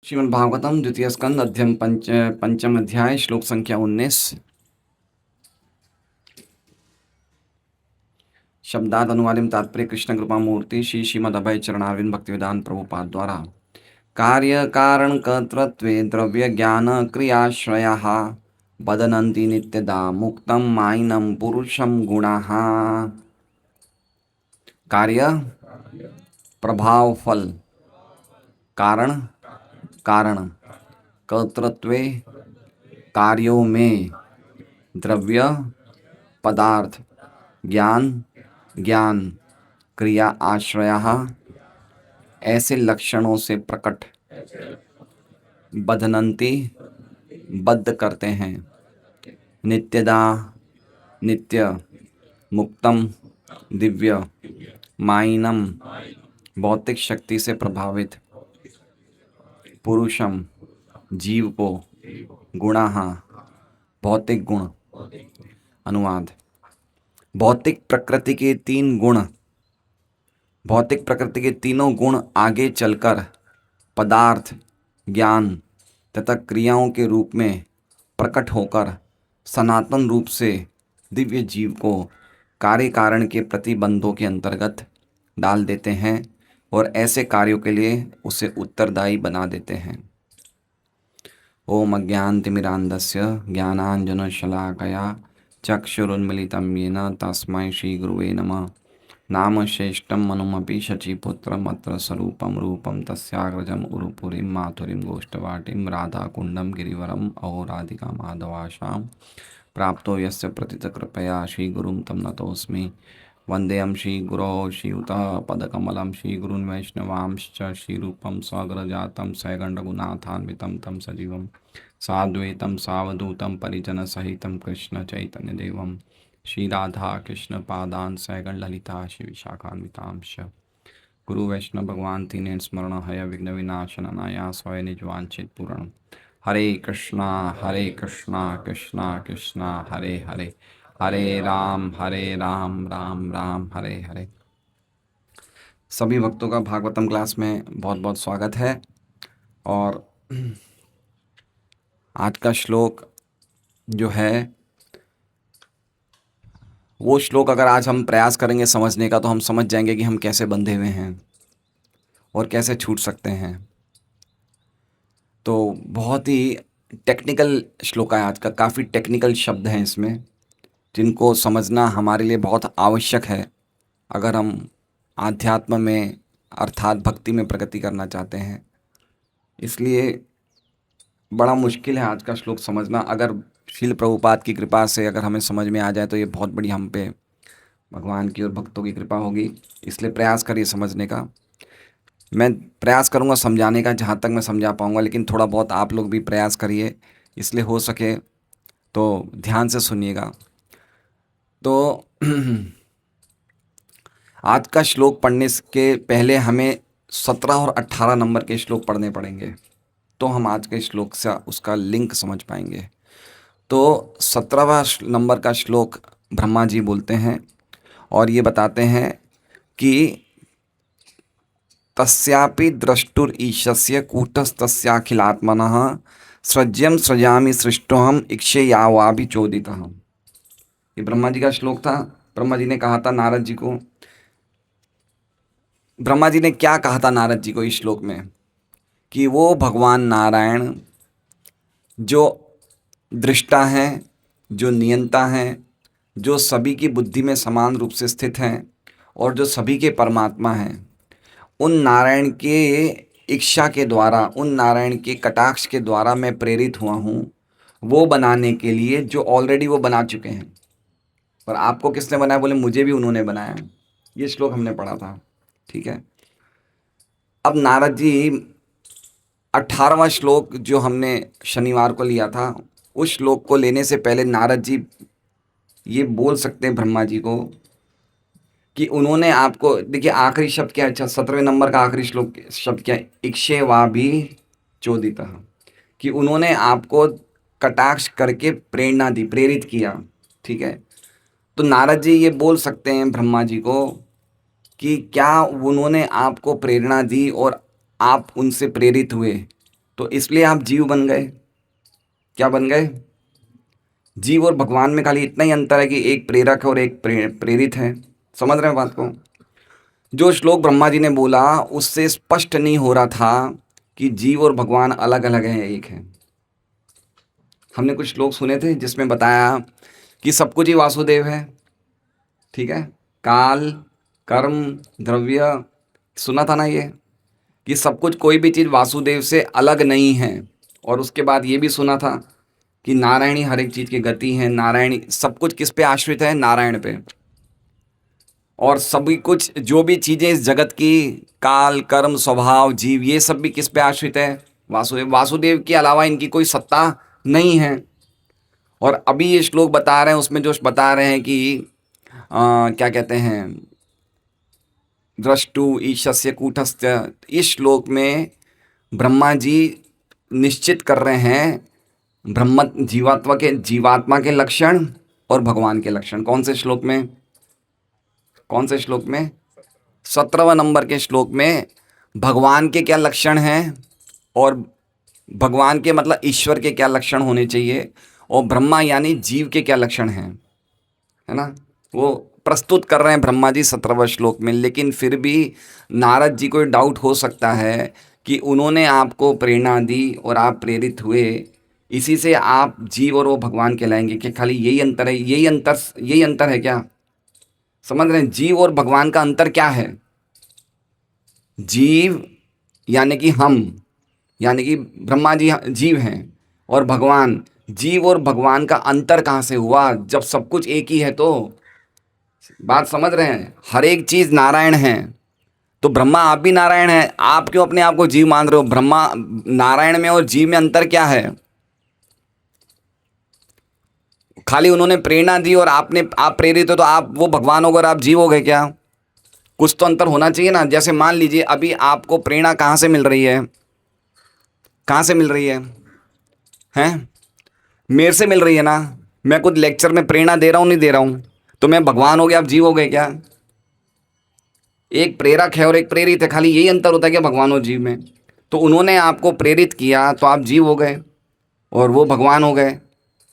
श्रीमद्भागवतम द्वितीय स्कंद अध्ययन पंचम अध्याय श्लोक संख्या 19। शब्दाद अनुवादिम तात्पर्य कृष्ण कृपा मूर्ति श्री श्रीमद अभय चरणारविंद भक्तिवेदांत प्रभुपाद द्वारा। कार्य कारण कर्तृत्वे द्रव्य ज्ञान क्रियाश्रयः बदनन्ति नित्यदा मुक्तम माइनम पुरुषम गुणाः। कार्य प्रभाव फल, कारण कारण, कर्तृत्वे कार्यों में, द्रव्य पदार्थ, ज्ञान ज्ञान, क्रिया आश्रयः ऐसे लक्षणों से प्रकट, बधनन्ति बद्ध करते हैं, नित्यदा नित्य, मुक्तम दिव्य, माइनम भौतिक शक्ति से प्रभावित, पुरुषम जीव को, गुणाः भौतिक गुण। अनुवाद। भौतिक प्रकृति के तीन गुण, भौतिक प्रकृति के तीनों गुण आगे चलकर पदार्थ, ज्ञान तथा क्रियाओं के रूप में प्रकट होकर सनातन रूप से दिव्य जीव को कार्य कारण के प्रतिबंधों के अंतर्गत डाल देते हैं और ऐसे कार्यों के लिए उसे उत्तरदायी बना देते हैं। ओम अज्ञानतिमिरान्धस्य ज्ञानाञ्जनशलाकया चक्षुरुन्मीलितं येन तस्मै श्रीगुरुवे नमः। नाम श्रेष्ठं मनुमपि शचीपुत्रम् अत्र स्वरूपं रूपं तस्याग्रजम् उरुपुरीं माथुरीं गोष्ठवाटीं राधाकुण्डं गिरिवरम् अहोराधिका माधवाशां प्राप्तो यस्य प्रतितकृपया श्रीगुरुं तं नतोऽस्मि। वन्देऽहं श्रीगुरोः श्रीयुतपदकमलं श्रीगुरून् वैष्णवांश्च श्रीरूपं स्वग्रजातं सैगण्डगुणाथान्वितं तं सजीवं साद्वैतं सावधूतं परिजनसहितं कृष्णचैतन्यदेवं श्रीराधा कृष्णपादान् सैगण्डललिता श्रीविशाखान्वितांश्च। गुरु वैष्णव भगवान तीन स्मरण हय विघ्न विनाशनाय स्वय निजवांछित पूर्ण। हरे कृष्णा कृष्णा कृष्णा हरे हरे, हरे राम राम राम हरे हरे। सभी भक्तों का भागवतम क्लास में बहुत बहुत स्वागत है। और आज का श्लोक जो है वो श्लोक अगर आज हम प्रयास करेंगे समझने का तो हम समझ जाएंगे कि हम कैसे बंधे हुए हैं और कैसे छूट सकते हैं। तो बहुत ही टेक्निकल श्लोक है आज का, काफ़ी टेक्निकल शब्द हैं इसमें जिनको समझना हमारे लिए बहुत आवश्यक है अगर हम आध्यात्म में अर्थात भक्ति में प्रगति करना चाहते हैं। इसलिए बड़ा मुश्किल है आज का श्लोक समझना। अगर श्रील प्रभुपाद की कृपा से अगर हमें समझ में आ जाए तो ये बहुत बड़ी हम पे भगवान की और भक्तों की कृपा होगी। इसलिए प्रयास करिए समझने का। मैं प्रयास करूँगा समझाने का जहाँ तक मैं समझा पाऊँगा, लेकिन थोड़ा बहुत आप लोग भी प्रयास करिए, इसलिए हो सके तो ध्यान से सुनिएगा। तो आज का श्लोक पढ़ने के पहले हमें 17 और 18 नंबर के श्लोक पढ़ने पड़ेंगे, तो हम आज के श्लोक से उसका लिंक समझ पाएंगे। तो 17वां नंबर का श्लोक ब्रह्मा जी बोलते हैं और ये बताते हैं कि तस्यापि द्रष्टुर ईशस्य कूटस्थस्याखिलात्मनः सृज्यं सृजामि सृष्टोहम इक्षे यावाभि चोदितः। ये ब्रह्मा जी का श्लोक था। ब्रह्मा जी ने कहा था नारद जी को, ब्रह्मा जी ने क्या कहा था नारद जी को इस श्लोक में, कि वो भगवान नारायण जो दृष्टा हैं, जो नियंता हैं, जो सभी की बुद्धि में समान रूप से स्थित हैं और जो सभी के परमात्मा हैं, उन नारायण के इच्छा के द्वारा, उन नारायण के कटाक्ष के द्वारा मैं प्रेरित हुआ हूँ वो बनाने के लिए जो ऑलरेडी वो बना चुके हैं। और आपको किसने बनाया? बोले मुझे भी उन्होंने बनाया। ये श्लोक हमने पढ़ा था, ठीक है। अब नारद जी 18वां श्लोक जो हमने शनिवार को लिया था, उस श्लोक को लेने से पहले नारद जी ये बोल सकते हैं ब्रह्मा जी को कि उन्होंने आपको, देखिए आखिरी शब्द क्या है, 17वें नंबर का आखिरी श्लोक शब्द क्या है, इक्षे वा भी चोदितः, कि उन्होंने आपको कटाक्ष करके प्रेरणा दी, प्रेरित किया, ठीक है। तो नारद जी ये बोल सकते हैं ब्रह्मा जी को कि क्या उन्होंने आपको प्रेरणा दी और आप उनसे प्रेरित हुए, तो इसलिए आप जीव बन गए। क्या बन गए? जीव और भगवान में खाली इतना ही अंतर है कि एक प्रेरक है और एक प्रेरित है। समझ रहे हैं बात को? जो श्लोक ब्रह्मा जी ने बोला उससे स्पष्ट नहीं हो रहा था कि जीव और भगवान अलग अलग हैं, एक है। हमने कुछ श्लोक सुने थे जिसमें बताया कि सब कुछ ही वासुदेव है, ठीक है। काल, कर्म, द्रव्य, सुना था ना ये, कि सब कुछ, कोई भी चीज़ वासुदेव से अलग नहीं है। और उसके बाद ये भी सुना था कि नारायण ही हर एक चीज़ की गति है, नारायण सब कुछ किस पे आश्रित है? नारायण पे। और सभी कुछ जो भी चीज़ें इस जगत की, काल, कर्म, स्वभाव, जीव, ये सब भी किस पे आश्रित है? वासुदेव। वासुदेव के अलावा इनकी कोई सत्ता नहीं है। और अभी ये श्लोक बता रहे हैं, उसमें जो बता रहे हैं कि क्या कहते हैं, द्रष्टु ईशस्य कूटस्थ्य, इस श्लोक में ब्रह्मा जी निश्चित कर रहे हैं जीवात्मा के लक्षण और भगवान के लक्षण। कौन से श्लोक में? कौन से श्लोक में? 17वें नंबर के श्लोक में भगवान के क्या लक्षण हैं और भगवान के मतलब ईश्वर के क्या लक्षण होने चाहिए, और ब्रह्मा यानी जीव के क्या लक्षण हैं, है ना, वो प्रस्तुत कर रहे हैं ब्रह्मा जी 17वें श्लोक में। लेकिन फिर भी नारद जी को डाउट हो सकता है कि उन्होंने आपको प्रेरणा दी और आप प्रेरित हुए, इसी से आप जीव और वो भगवान कहलाएंगे। कि खाली यही अंतर है? यही अंतर है क्या? समझ रहे हैं? जीव और भगवान का अंतर क्या है? जीव यानी कि हम, यानी कि ब्रह्मा जी जीव हैं, और भगवान, जीव और भगवान का अंतर कहाँ से हुआ? जब सब कुछ एक ही है तो। बात समझ रहे हैं? हर एक चीज़ नारायण है। तो ब्रह्मा आप भी नारायण हैं, आप क्यों अपने आप को जीव मान रहे हो? ब्रह्मा, नारायण में और जीव में अंतर क्या है? खाली उन्होंने प्रेरणा दी और आप प्रेरित हो तो आप वो भगवान हो गए और आप जीव हो गए क्या? कुछ तो अंतर होना चाहिए ना। जैसे मान लीजिए अभी आपको प्रेरणा कहाँ से मिल रही है? कहाँ से मिल रही है? हैं? मेरे से मिल रही है ना। मैं खुद लेक्चर में प्रेरणा दे रहा हूँ, नहीं दे रहा हूँ? तो मैं भगवान हो गया, आप जीव हो गए क्या? एक प्रेरक है और एक प्रेरित है, खाली यही अंतर होता है कि भगवान और जीव में। तो उन्होंने आपको प्रेरित किया तो आप जीव हो गए और वो भगवान हो गए,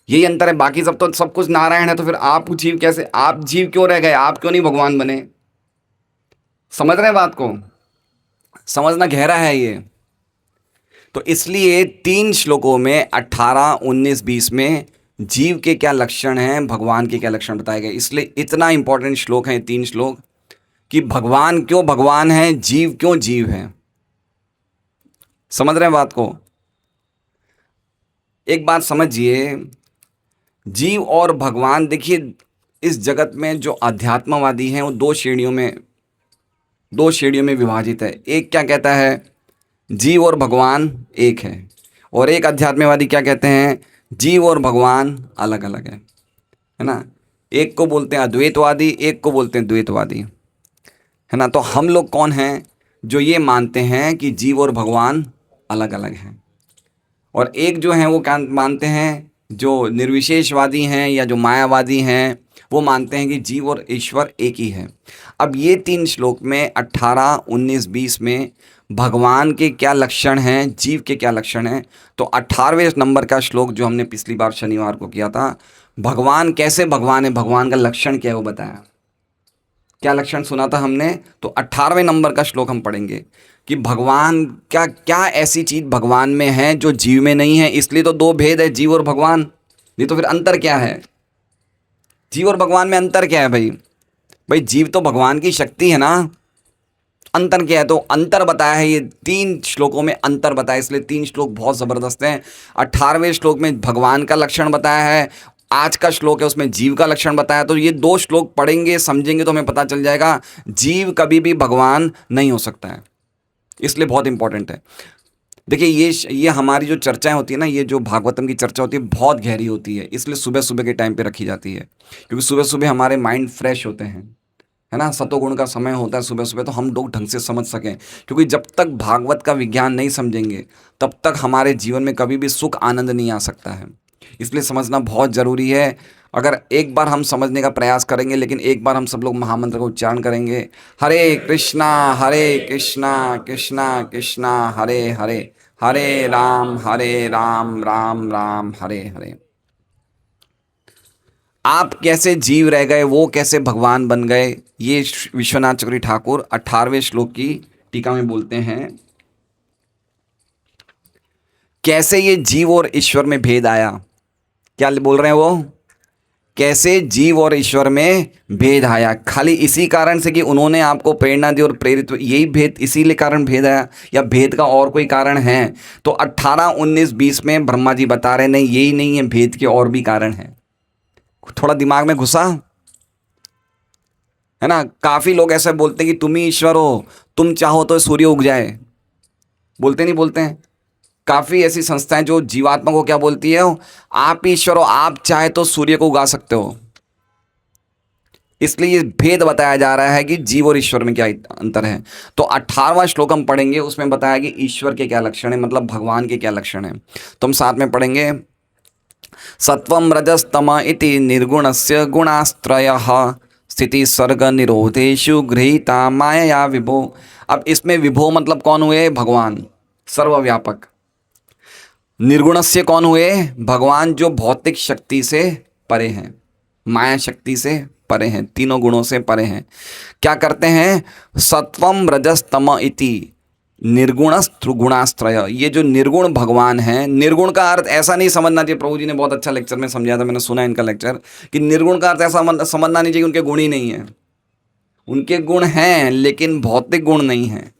यही अंतर है। बाकी सब तो सब कुछ नारायण है, तो फिर आप जीव कैसे? आप जीव क्यों रह गए? आप क्यों नहीं भगवान बने? समझ रहे हैं बात को? समझना गहरा है ये। तो इसलिए 3 श्लोकों में 18, 19, 20 में जीव के क्या लक्षण हैं, भगवान के क्या लक्षण बताए गए। इसलिए इतना इंपॉर्टेंट श्लोक है 3 श्लोक, कि भगवान क्यों भगवान है, जीव क्यों जीव है। समझ रहे हैं बात को? एक बात समझिए, जीव और भगवान, देखिए इस जगत में जो अध्यात्मवादी हैं वो 2 श्रेणियों में विभाजित है। एक क्या कहता है? जीव और भगवान एक है। और एक अध्यात्मवादी क्या कहते हैं? जीव और भगवान अलग अलग है ना। एक को बोलते हैं अद्वैतवादी, एक को बोलते हैं द्वैतवादी, है ना। तो हम लोग कौन हैं? जो ये मानते हैं कि जीव और भगवान अलग अलग हैं। और एक जो हैं वो क्या मानते हैं? जो निर्विशेषवादी हैं या जो मायावादी हैं, वो मानते हैं कि जीव और ईश्वर एक ही है। अब ये 3 श्लोक में 18, 19, 20 में भगवान के क्या लक्षण हैं, जीव के क्या लक्षण हैं। तो 18वें नंबर का श्लोक जो हमने पिछली बार शनिवार को किया था, भगवान कैसे भगवान है, भगवान का लक्षण क्या है वो बताया। क्या लक्षण सुना था हमने? तो 18वें नंबर का श्लोक हम पढ़ेंगे कि भगवान क्या क्या ऐसी चीज़ भगवान में है जो जीव में नहीं है। इसलिए तो 2 भेद है, जीव और भगवान। नहीं तो फिर अंतर क्या है? जीव और भगवान में अंतर क्या है भाई? भाई जीव तो भगवान की शक्ति है ना। अंतर क्या है? तो अंतर बताया है, ये 3 श्लोकों में अंतर बताया। इसलिए 3 श्लोक बहुत ज़बरदस्त हैं। 18वें श्लोक में भगवान का लक्षण बताया है, आज का श्लोक है उसमें जीव का लक्षण बताया। तो ये 2 श्लोक पढ़ेंगे, समझेंगे तो हमें पता चल जाएगा जीव कभी भी भगवान नहीं हो सकता है। इसलिए बहुत इंपॉर्टेंट है। देखिए ये हमारी जो चर्चाएं होती है ना, ये जो भागवतम की चर्चा होती है बहुत गहरी होती है। इसलिए सुबह सुबह के टाइम पे रखी जाती है, क्योंकि सुबह सुबह हमारे माइंड फ्रेश होते हैं, है ना। सतोगुण का समय होता है सुबह सुबह, तो हम लोग ढंग से समझ सकें। क्योंकि जब तक भागवत का विज्ञान नहीं समझेंगे तब तक हमारे जीवन में कभी भी सुख आनंद नहीं आ सकता है। इसलिए समझना बहुत ज़रूरी है। अगर एक बार हम समझने का प्रयास करेंगे, लेकिन एक बार हम सब लोग महामंत्र का उच्चारण करेंगे, हरे कृष्णा कृष्णा कृष्णा हरे हरे, हरे राम राम राम हरे हरे। आप कैसे जीव रह गए, वो कैसे भगवान बन गए, ये विश्वनाथ चक्रवर्ती ठाकुर 18वें श्लोक की टीका में बोलते हैं। कैसे ये जीव और ईश्वर में भेद आया, क्या बोल रहे हैं वो, कैसे जीव और ईश्वर में भेद आया, खाली इसी कारण से कि उन्होंने आपको प्रेरणा दी और प्रेरित, यही भेद, इसीलिए कारण भेद आया, या भेद का और कोई कारण है? तो 18, 19, 20 में ब्रह्मा जी बता रहे नहीं, यही नहीं है, भेद के और भी कारण हैं। थोड़ा दिमाग में घुसा है ना? काफी लोग ऐसे बोलते हैं कि तुम ही ईश्वर हो, तुम चाहो तो सूर्य उग जाए, बोलते नहीं बोलते हैं? काफी ऐसी संस्थाएं जो जीवात्मा को क्या बोलती है, आप ही ईश्वर हो, आप चाहे तो सूर्य को उगा सकते हो। इसलिए ये भेद बताया जा रहा है कि जीव और ईश्वर में क्या अंतर है। तो 18वां श्लोक हम पढ़ेंगे, उसमें बताया कि ईश्वर के क्या लक्षण है, मतलब भगवान के क्या लक्षण है। तो हम साथ में पढ़ेंगे। सत्वम रजस्तम इति निर्गुणस्य गुणास्त्रयः स्थिति सर्ग निरोधेषु गृहीता मायया विभो। अब इसमें विभो मतलब कौन हुए? भगवान सर्वव्यापक। निर्गुणस्य कौन हुए? भगवान जो भौतिक शक्ति से परे हैं, माया शक्ति से परे हैं, तीनों गुणों से परे हैं। क्या करते हैं? सत्वम रजस्तम इति निर्गुणस्त्र गुणास्त्रय। ये जो निर्गुण भगवान है, निर्गुण का अर्थ ऐसा नहीं समझना चाहिए, प्रभु जी ने बहुत अच्छा लेक्चर में समझाया था, मैंने सुना इनका लेक्चर, कि निर्गुण का अर्थ ऐसा समझना नहीं चाहिए उनके गुण ही नहीं है। उनके गुण हैं लेकिन भौतिक गुण नहीं हैं।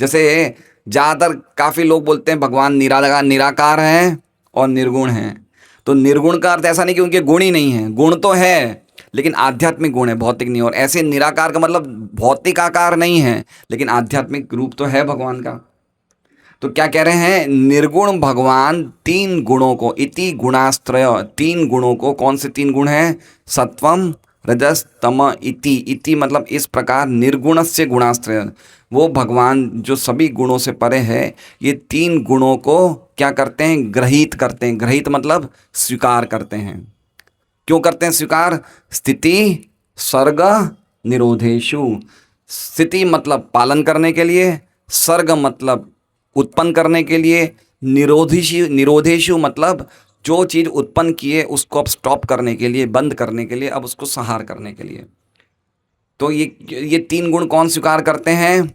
जैसे ज़्यादातर काफ़ी लोग बोलते हैं भगवान निराकार हैं और निर्गुण हैं। तो निर्गुण का अर्थ ऐसा नहीं कि उनके गुण ही नहीं हैं, गुण तो है लेकिन आध्यात्मिक गुण है, भौतिक नहीं। और ऐसे निराकार का मतलब भौतिक आकार नहीं है लेकिन आध्यात्मिक रूप तो है भगवान का। तो क्या कह रहे हैं? निर्गुण भगवान तीन गुणों को, इति गुणास्त्रय, तीन गुणों को, कौन से तीन गुण हैं? सत्वम रजस तम इति, इति मतलब इस प्रकार, निर्गुणस्य गुणास्त्रय, वो भगवान जो सभी गुणों से परे है, ये तीन गुणों को क्या करते हैं? ग्रहित करते हैं। ग्रहित मतलब स्वीकार करते हैं। क्यों करते हैं स्वीकार? स्थिति सर्ग निरोधेषु। स्थिति मतलब पालन करने के लिए, सर्ग मतलब उत्पन्न करने के लिए, निरोधेषु मतलब जो चीज़ उत्पन्न किए उसको अब स्टॉप करने के लिए, बंद करने के लिए, अब उसको संहार करने के लिए। तो ये तीन गुण कौन स्वीकार करते हैं?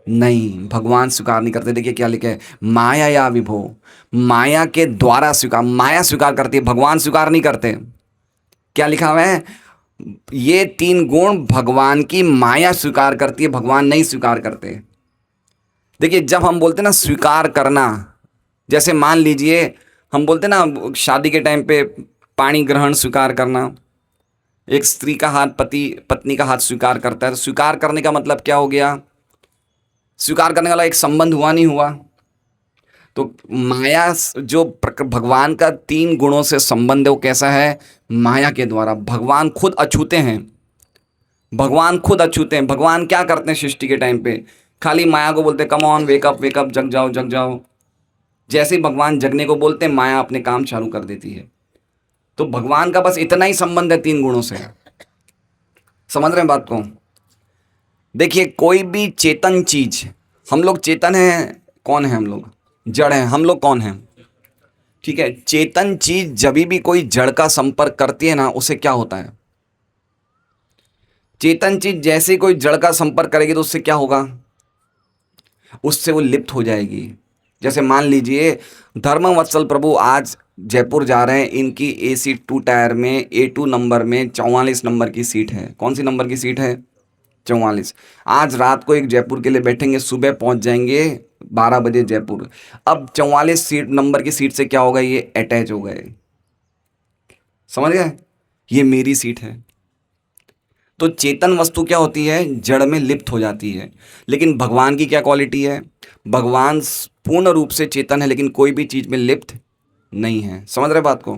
नहीं, भगवान स्वीकार नहीं करते। देखिए क्या लिखे है, माया या विभो, माया के द्वारा स्वीकार, माया स्वीकार करती है, भगवान स्वीकार नहीं करते। क्या लिखा हुआ है? ये तीन गुण भगवान की माया स्वीकार करती है, भगवान नहीं स्वीकार करते। देखिए जब हम बोलते ना स्वीकार करना, जैसे मान लीजिए हम बोलते ना शादी के टाइम पे पाणी ग्रहण स्वीकार करना, एक स्त्री का हाथ पत्नी का हाथ स्वीकार करता है, तो स्वीकार करने का मतलब क्या हो गया? स्वीकार करने वाला एक संबंध हुआ, नहीं हुआ? तो माया जो भगवान का तीन गुणों से संबंध है, वो कैसा है? माया के द्वारा। भगवान खुद अछूते हैं, भगवान खुद अछूते हैं। भगवान क्या करते हैं सृष्टि के टाइम पे? खाली माया को बोलते कम ऑन वेकअप वेकअप, जग जाओ जग जाओ। जैसे ही भगवान जगने को बोलते हैं, माया अपने काम चालू कर देती है। तो भगवान का बस इतना ही संबंध है तीन गुणों से। समझ रहे हैं बात को? देखिए कोई भी चेतन चीज, हम लोग चेतन हैं, कौन है हम लोग? जड़ हैं। हम लोग कौन हैं? ठीक है, चेतन चीज जब भी कोई जड़ का संपर्क करती है ना, उसे क्या होता है? चेतन चीज जैसे ही कोई जड़ का संपर्क करेगी तो उससे क्या होगा? उससे वो लिप्त हो जाएगी। जैसे मान लीजिए धर्मवत्सल प्रभु आज जयपुर जा रहे हैं, इनकी AC 2 टायर में A2 नंबर में 44 नंबर की सीट है। कौन सी नंबर की सीट है? 44। आज रात को एक जयपुर के लिए बैठेंगे, सुबह पहुंच जाएंगे 12 बजे जयपुर। अब 44 सीट नंबर की सीट से क्या होगा? ये अटैच हो गए। समझ गए? ये मेरी सीट है। तो चेतन वस्तु क्या होती है? जड़ में लिप्त हो जाती है। लेकिन भगवान की क्या क्वालिटी है? भगवान पूर्ण रूप से चेतन है लेकिन कोई भी चीज में लिप्त नहीं है। समझ रहे बात को?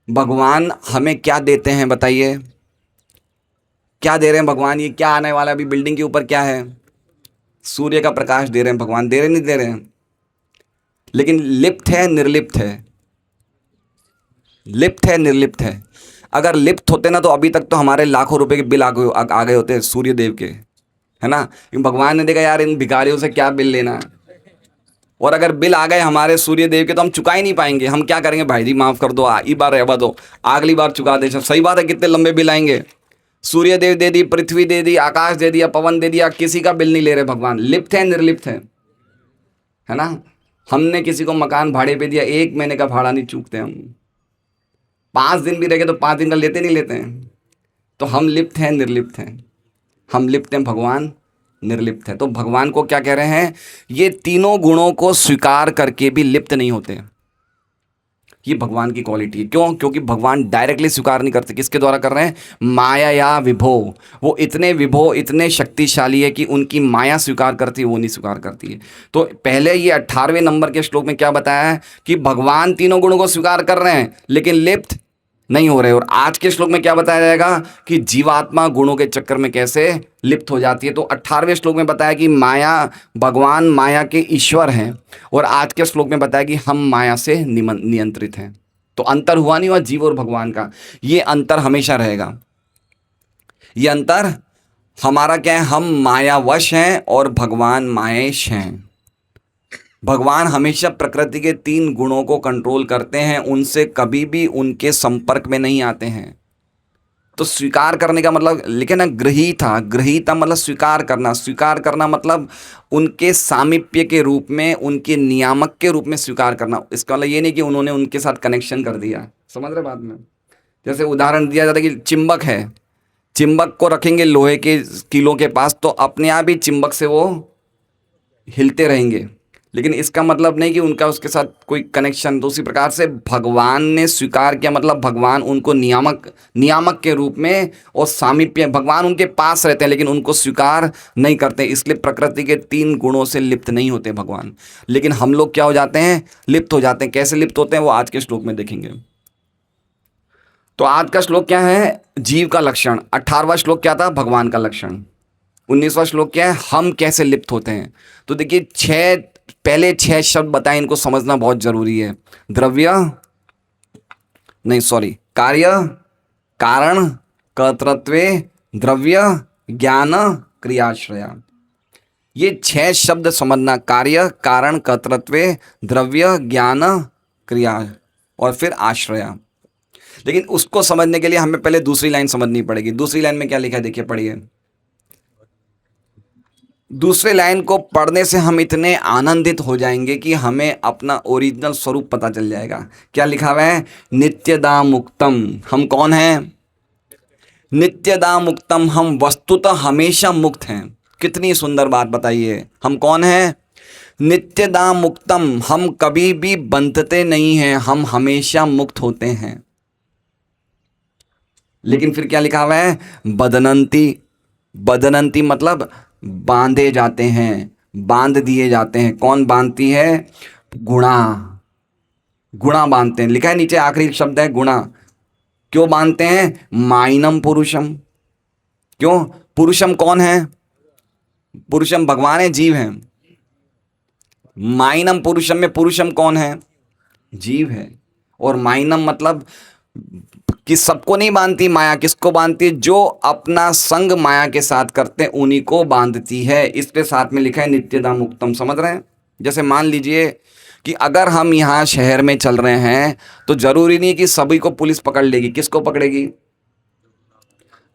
भगवान हमें क्या देते हैं बताइए? क्या दे रहे हैं भगवान? ये क्या आने वाला है? अभी बिल्डिंग के ऊपर क्या है? सूर्य का प्रकाश दे रहे हैं भगवान। दे रहे नहीं दे रहे हैं? लेकिन लिप्त है निर्लिप्त है? लिप्त है निर्लिप्त है? अगर लिप्त होते ना तो अभी तक तो हमारे लाखों रुपए के बिल आ गए होते सूर्य देव के, है ना। भगवान ने देखा यार इन भिखारियों से क्या बिल लेना है, और अगर बिल आ गए हमारे सूर्य देव के तो हम चुका ही नहीं पाएंगे। हम क्या करेंगे, भाई जी माफ कर दो, ई बार रहवा दो, अगली बार चुका दे। सही बात है, कितने लंबे बिल आएंगे। सूर्य देव दे दी, पृथ्वी दे दी, आकाश दे दिया, पवन दे दिया, किसी का बिल नहीं ले रहे भगवान। लिप्त है निर्लिप्त है ना। हमने किसी को मकान भाड़े पे दिया, 1 महीने का भाड़ा नहीं चूकते हम। 5 दिन भी रह गए तो 5 दिन का लेते नहीं लेते हैं। तो हम लिप्त हैं निर्लिप्त हैं। हम लिप्त हैं, भगवान निर्लिप्त है। तो भगवान को क्या कह रहे हैं, ये तीनों गुणों को स्वीकार करके भी लिप्त नहीं होते। ये भगवान की क्वालिटी है। क्यों? क्योंकि भगवान डायरेक्टली स्वीकार नहीं करते। किसके द्वारा कर रहे हैं? माया या विभो। वो इतने विभो, इतने शक्तिशाली है कि उनकी माया स्वीकार करती है, वो नहीं स्वीकार करती है। तो पहले ये 18वें नंबर के श्लोक में क्या बताया है कि भगवान तीनों गुणों को स्वीकार कर रहे हैं लेकिन लिप्त नहीं हो रहे। और आज के श्लोक में क्या बताया जाएगा कि जीवात्मा गुणों के चक्कर में कैसे लिप्त हो जाती है। तो 18वें श्लोक में बताया कि माया, भगवान माया के ईश्वर हैं, और आज के श्लोक में बताया कि हम माया से नियंत्रित हैं। तो अंतर हुआ नहीं हुआ जीव और भगवान का, ये अंतर हमेशा रहेगा। ये अंतर हमारा क्या है, हम मायावश हैं और भगवान मायेश हैं। भगवान हमेशा प्रकृति के 3 गुणों को कंट्रोल करते हैं, उनसे कभी भी उनके संपर्क में नहीं आते हैं। तो स्वीकार करने का मतलब लिखे ना, गृहीता। गृहीता मतलब स्वीकार करना। स्वीकार करना मतलब उनके सामीप्य के रूप में, उनके नियामक के रूप में स्वीकार करना। इसका मतलब ये नहीं कि उन्होंने उनके साथ कनेक्शन कर दिया। समझ रहे बात में? जैसे उदाहरण दिया जाता है कि चिंबक है, चिंबक को रखेंगे लोहे के कीलों के पास तो अपने आप ही चिंबक से वो हिलते रहेंगे, लेकिन इसका मतलब नहीं कि उनका उसके साथ कोई कनेक्शन। तो उसी प्रकार से भगवान ने स्वीकार किया, मतलब भगवान उनको नियामक के रूप में और सामीप्य, भगवान उनके पास रहते हैं लेकिन उनको स्वीकार नहीं करते। इसलिए प्रकृति के 3 गुणों से लिप्त नहीं होते भगवान। लेकिन हम लोग क्या हो जाते हैं, लिप्त हो जाते हैं। कैसे लिप्त होते हैं वो आज के श्लोक में देखेंगे। तो आज का श्लोक क्या है, जीव का लक्षण। 18वां श्लोक क्या था, भगवान का लक्षण। 19वां श्लोक क्या है, हम कैसे लिप्त होते हैं। तो देखिए पहले 6 शब्द बताएं, इनको समझना बहुत जरूरी है। कार्य, कारण, कर्तृत्वे, द्रव्य, ज्ञान, क्रियाश्रया। ये 6 शब्द समझना, कार्य, कारण, कर्तृत्वे, द्रव्य, ज्ञान, क्रिया और फिर आश्रया। लेकिन उसको समझने के लिए हमें पहले दूसरी लाइन समझनी पड़ेगी। दूसरी लाइन में क्या लिखा है देखिए, पढ़िए। दूसरे लाइन को पढ़ने से हम इतने आनंदित हो जाएंगे कि हमें अपना ओरिजिनल स्वरूप पता चल जाएगा। क्या लिखा हुआ है, नित्यदा मुक्तम। हम कौन हैं, नित्यदा मुक्तम। हम वस्तुतः हमेशा मुक्त हैं। कितनी सुंदर बात बताइए, हम कौन हैं, नित्यदा मुक्तम। हम कभी भी बंधते नहीं हैं, हम हमेशा मुक्त होते हैं। लेकिन फिर क्या लिखा हुआ है, बदनंती। बदनंती मतलब बांधे जाते हैं, बांध दिए जाते हैं। कौन बांधती है, गुणा। गुणा बांधते हैं। लिखा है नीचे, आखिरी शब्द है गुणा। क्यों बांधते हैं, माइनम पुरुषम। क्यों, पुरुषम कौन है, पुरुषम भगवान है, जीव है। माइनम पुरुषम में पुरुषम कौन है, जीव है। और माइनम मतलब कि सबको नहीं बांधती माया। किसको बांधती है, जो अपना संग माया के साथ करते हैं उन्हीं को बांधती है। इसके साथ में लिखा है नित्यदा मुक्तम। समझ रहे हैं? जैसे मान लीजिए कि अगर हम यहाँ शहर में चल रहे हैं तो जरूरी नहीं कि सभी को पुलिस पकड़ लेगी। किसको पकड़ेगी,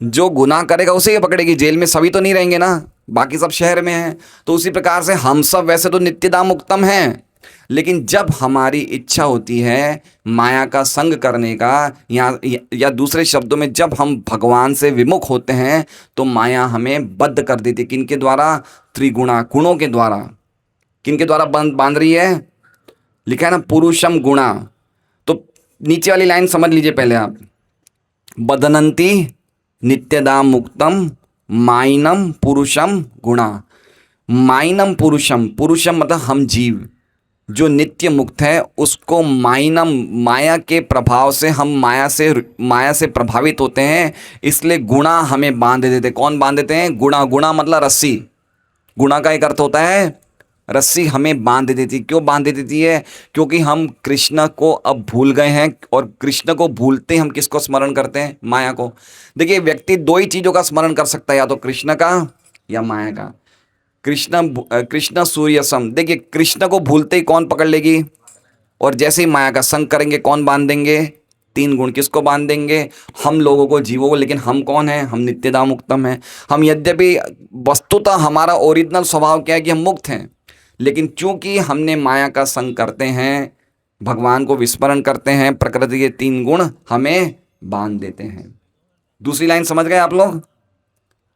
जो गुनाह करेगा उसे ही पकड़ेगी। जेल में सभी तो नहीं रहेंगे ना, बाकी सब शहर में हैं। तो उसी प्रकार से हम सब वैसे तो नित्यदा मुक्तम हैं, लेकिन जब हमारी इच्छा होती है माया का संग करने का, या दूसरे शब्दों में जब हम भगवान से विमुख होते हैं तो माया हमें बद्ध कर देती है। किनके द्वारा, त्रिगुणा, गुणों के द्वारा। किनके द्वारा बांध रही है, लिखा है ना पुरुषम गुणा। तो नीचे वाली लाइन समझ लीजिए पहले आप, बदनंती नित्यदा मुक्तम माइनम पुरुषम गुणा। माइनम पुरुषम, पुरुषम मतलब हम जीव जो नित्य मुक्त है, उसको माइनम, माया के प्रभाव से हम माया से प्रभावित होते हैं, इसलिए गुणा हमें बांध देते। कौन बांध देते हैं, गुणा। गुणा मतलब रस्सी। गुणा का एक अर्थ होता है रस्सी, हमें बांध देती। क्यों बांध देती है, क्योंकि हम कृष्ण को अब भूल गए हैं, और कृष्ण को भूलते हम किसको स्मरण करते हैं, माया को। देखिए व्यक्ति 2 ही चीज़ों का स्मरण कर सकता है, या तो कृष्ण का या माया का। कृष्ण सूर्य सम, देखिए कृष्ण को भूलते ही कौन पकड़ लेगी, और जैसे ही माया का संग करेंगे कौन बांध देंगे, तीन गुण। किसको बांध देंगे, हम लोगों को, जीवों को। लेकिन हम कौन हैं, हम नित्यदा मुक्तम हैं। हम यद्यपि वस्तुतः हमारा ओरिजिनल स्वभाव क्या है कि हम मुक्त हैं, लेकिन चूंकि हमने माया का संग करते हैं, भगवान को विस्मरण करते हैं, प्रकृति के तीन गुण हमें बांध देते हैं। दूसरी लाइन समझ गए आप लोग,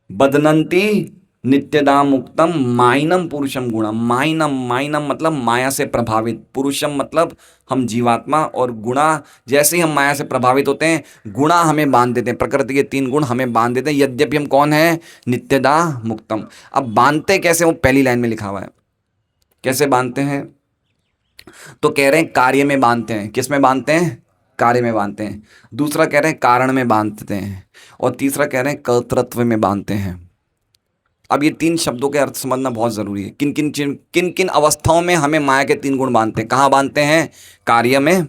बदनंती नित्यदा मुक्तम माइनम पुरुषम गुणम। माइनम, माइनम मतलब माया से प्रभावित, पुरुषम मतलब हम जीवात्मा, और गुणा, जैसे ही हम माया से प्रभावित होते हैं गुणा हमें बांध देते हैं, प्रकृति के तीन गुण हमें बांध देते हैं, यद्यपि हम कौन है, नित्यदा मुक्तम। अब बांधते कैसे, वो पहली लाइन में लिखा हुआ है। कैसे बांधते हैं, तो कह रहे हैं कार्य में बांधते हैं। किस में बांधते हैं, कार्य में बांधते हैं। दूसरा कह रहे हैं कारण में बांधते हैं, और तीसरा कह रहे हैं कर्तृत्व में बांधते हैं। अब ये तीन शब्दों के अर्थ समझना बहुत जरूरी है। किन किन अवस्थाओं में हमें माया के तीन गुण बांधते हैं, कहाँ बांधते हैं, कार्य में,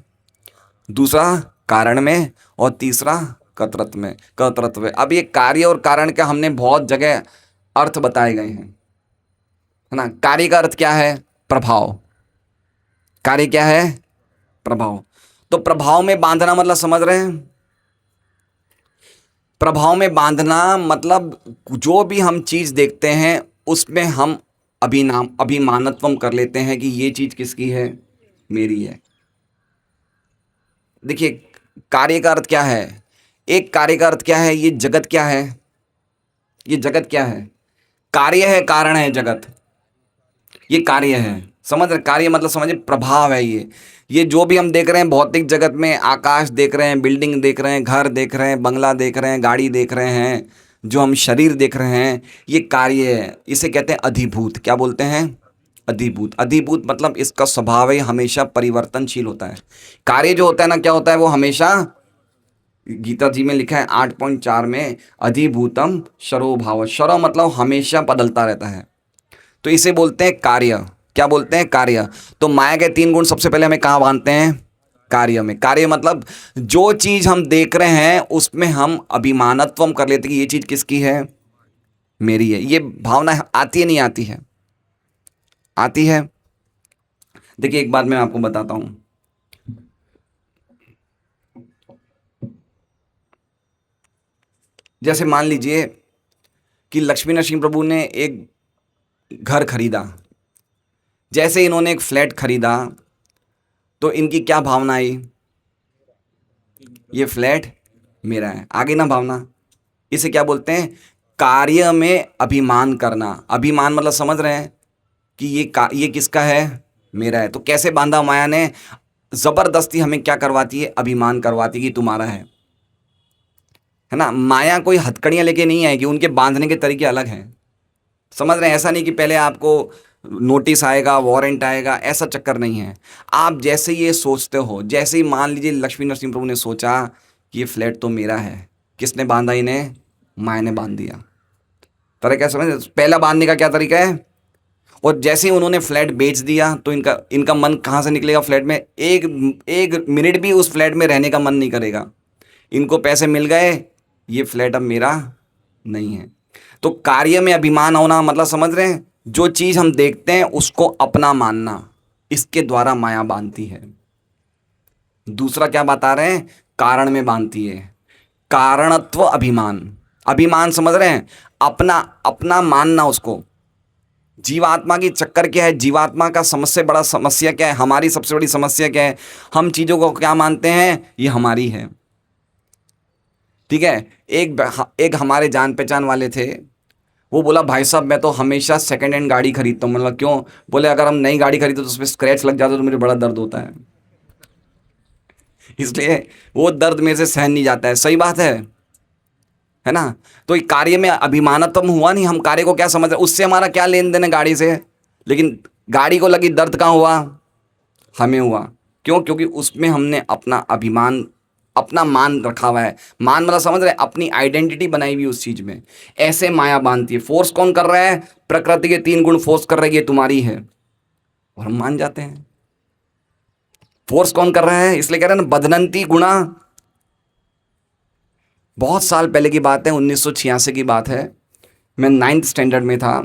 दूसरा कारण में, और तीसरा कर्तृत्व में। अब ये कार्य और कारण के हमने बहुत जगह अर्थ बताए गए हैं, है ना। कार्य का अर्थ क्या है, प्रभाव। कार्य क्या है, प्रभाव। तो प्रभाव में बांधना मतलब समझ रहे हैं, प्रभाव में बांधना मतलब जो भी हम चीज देखते हैं उसमें हम अभिमानत्वम कर लेते हैं कि ये चीज किसकी है, मेरी है। देखिए कार्य का अर्थ क्या है, एक कार्य का अर्थ क्या है, ये जगत क्या है, ये जगत क्या है, कार्य है, कारण है जगत, ये कार्य है। समझ रहे, कार्य मतलब समझिए प्रभाव है। ये जो भी हम देख रहे हैं भौतिक जगत में, आकाश देख रहे हैं, बिल्डिंग देख रहे हैं, घर देख रहे हैं, बंगला देख रहे हैं, गाड़ी देख रहे हैं, जो हम शरीर देख रहे हैं, ये कार्य है। इसे कहते हैं अधिभूत। क्या बोलते हैं, अधिभूत। अधिभूत मतलब इसका स्वभाव है हमेशा परिवर्तनशील होता है। कार्य जो होता है ना, क्या होता है, वो हमेशा, गीता जी में लिखा है 8.4 में, अधिभूतम शरो भाव। शरो मतलब हमेशा बदलता रहता है, तो इसे बोलते हैं कार्य। क्या बोलते हैं, कार्य। तो माया के तीन गुण सबसे पहले हमें कहाँ बांधते हैं, कार्य में। कार्य मतलब जो चीज हम देख रहे हैं उसमें हम अभिमानत्वम कर लेते हैं कि ये चीज किसकी है, मेरी है। ये भावना आती है, नहीं आती है, आती है। देखिए एक बात मैं आपको बताता हूं, जैसे मान लीजिए कि लक्ष्मी नरसिंह प्रभु ने एक घर खरीदा। जैसे इन्होंने एक फ्लैट खरीदा तो इनकी क्या भावना आई, ये फ्लैट मेरा है, आगे ना भावना। इसे क्या बोलते हैं, कार्य में अभिमान करना। अभिमान मतलब समझ रहे हैं कि ये किसका है, मेरा है। तो कैसे बांधा माया ने, जबरदस्ती हमें क्या करवाती है, अभिमान करवाती कि तुम्हारा है ना। माया कोई हथकड़ियां लेके नहीं आएगी, उनके बांधने के तरीके अलग हैं। समझ रहे हैं, ऐसा नहीं कि पहले आपको नोटिस आएगा, वारंट आएगा, ऐसा चक्कर नहीं है। आप जैसे ये सोचते हो, जैसे ही मान लीजिए लक्ष्मी नरसिंह प्रभु ने सोचा कि ये फ्लैट तो मेरा है, किसने बांधा इन्हें, माया ने बांध दिया। तरीका समझ, पहला बांधने का क्या तरीका है। और जैसे ही उन्होंने फ्लैट बेच दिया तो इनका मन कहाँ से निकलेगा, फ्लैट में एक मिनट भी उस फ्लैट में रहने का मन नहीं करेगा। इनको पैसे मिल गए, ये फ्लैट अब मेरा नहीं है। तो कार्य में अभिमान होना मतलब समझ रहे हैं, जो चीज हम देखते हैं उसको अपना मानना, इसके द्वारा माया बांधती है। दूसरा क्या बता रहे हैं, कारण में बांधती है, कारणत्व अभिमान। अभिमान समझ रहे हैं, अपना अपना मानना उसको। जीवात्मा की चक्कर क्या है, जीवात्मा का सबसे बड़ा समस्या क्या है, हमारी सबसे बड़ी समस्या क्या है, हम चीजों को क्या मानते हैं, ये हमारी है। ठीक है, एक हमारे जान पहचान वाले थे, वो बोला भाई साहब मैं तो हमेशा सेकंड हैंड गाड़ी खरीदता हूँ। मतलब क्यों, बोले अगर हम नई गाड़ी खरीदते तो उस पर स्क्रैच लग जाता तो मुझे बड़ा दर्द होता है, इसलिए वो दर्द मेरे से सहन नहीं जाता है। सही बात है ना। तो ये कार्य में अभिमानत्व हुआ नहीं, हम कार्य को क्या समझ रहे, उससे हमारा क्या लेन देन है गाड़ी से, लेकिन गाड़ी को लगी दर्द कहाँ हुआ, हमें हुआ। क्यों, क्योंकि उसमें हमने अपना अभिमान, अपना मान रखा हुआ है। मान मतलब समझ रहे, अपनी आइडेंटिटी बनाई हुई उस चीज में। ऐसे माया बांधती है। फोर्स कौन कर रहा है, प्रकृति के तीन गुण फोर्स कर रहे हैं ये तुम्हारी है, और हम मान जाते हैं। फोर्स कौन कर रहा है, इसलिए कह रहे हैं ना बदनंती गुणा। बहुत साल पहले की बात है, 1986 की बात है। मैं 9th स्टैंडर्ड में था।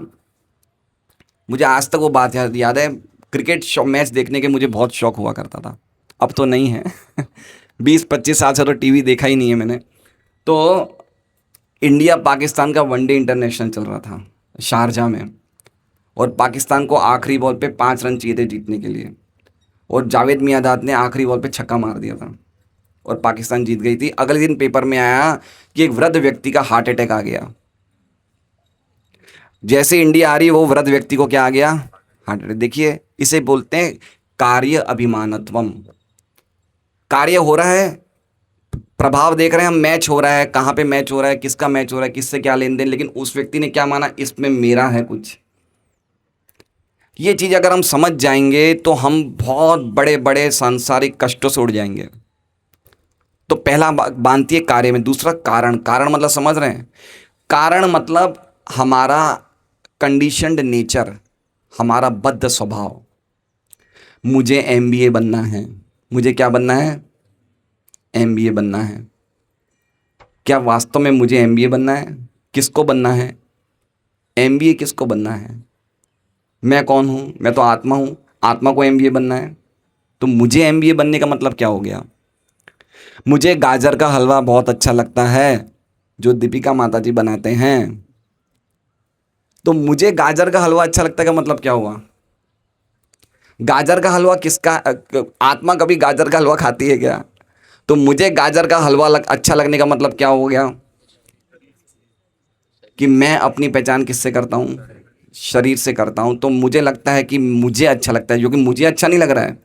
मुझे आज तक वो बात याद है। क्रिकेट मैच देखने के मुझे बहुत शौक हुआ करता था। अब तो नहीं है। 20-25 साल से तो टीवी देखा ही नहीं है मैंने। तो इंडिया पाकिस्तान का वनडे इंटरनेशनल चल रहा था शारजा में, और पाकिस्तान को आखिरी बॉल पे 5 रन चाहिए थे जीतने के लिए, और जावेद मियांदाद ने आखिरी बॉल पे छक्का मार दिया था और पाकिस्तान जीत गई थी। अगले दिन पेपर में आया कि एक वृद्ध व्यक्ति का हार्ट अटैक आ गया। जैसे इंडिया आ रही वो वृद्ध व्यक्ति को क्या आ गया? Heart attack. देखिए, इसे बोलते हैं कार्य अभिमानत्वम। कार्य हो रहा है, प्रभाव देख रहे हैं हम, मैच हो रहा है, कहाँ पे मैच हो रहा है, किसका मैच हो रहा है, किससे क्या लेन देन, लेकिन उस व्यक्ति ने क्या माना? इसमें मेरा है कुछ। ये चीज़ अगर हम समझ जाएंगे तो हम बहुत बड़े बड़े सांसारिक कष्टों से उड़ जाएंगे। तो पहला बांधती है कार्य में। दूसरा कारण। कारण मतलब समझ रहे हैं? कारण मतलब हमारा कंडीशनड नेचर, हमारा बद्ध स्वभाव। मुझे एमबीए बनना है। मुझे क्या बनना है? एमबीए बनना है। क्या वास्तव में मुझे एमबीए बनना है? किसको बनना है? एमबीए किसको बनना है? मैं कौन हूँ? मैं तो आत्मा हूँ। आत्मा को एमबीए बनना है। तो मुझे एमबीए बनने का मतलब क्या हो गया? मुझे गाजर का हलवा बहुत अच्छा लगता है जो दीपिका माता जी बनाते हैं। तो मुझे गाजर का हलवा अच्छा लगता है का मतलब क्या हुआ? गाजर का हलवा किसका? आत्मा कभी गाजर का हलवा खाती है क्या? तो मुझे गाजर का हलवा अच्छा लगने का मतलब क्या हो गया? कि मैं अपनी पहचान किससे करता हूँ? शरीर से करता हूँ। तो मुझे लगता है कि मुझे अच्छा लगता है, जो कि मुझे अच्छा नहीं लग रहा है,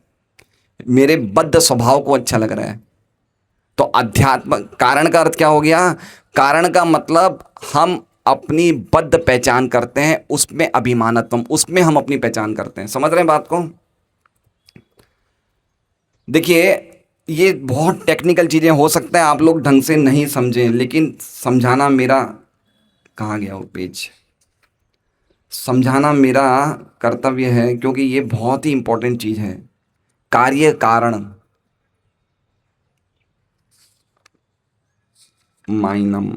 मेरे बद्ध स्वभाव को अच्छा लग रहा है। तो अध्यात्म कारण का अर्थ क्या हो गया? कारण का मतलब हम अपनी बद्ध पहचान करते हैं, उसमें अभिमानत्व, उसमें हम अपनी पहचान करते हैं। समझ रहे हैं बात को? देखिए, ये बहुत टेक्निकल चीज़ें हो सकता है आप लोग ढंग से नहीं समझें, लेकिन समझाना मेरा, कहाँ गया वो पेज, समझाना मेरा कर्तव्य है, क्योंकि ये बहुत ही इंपॉर्टेंट चीज़ है। कार्य कारण माइनम।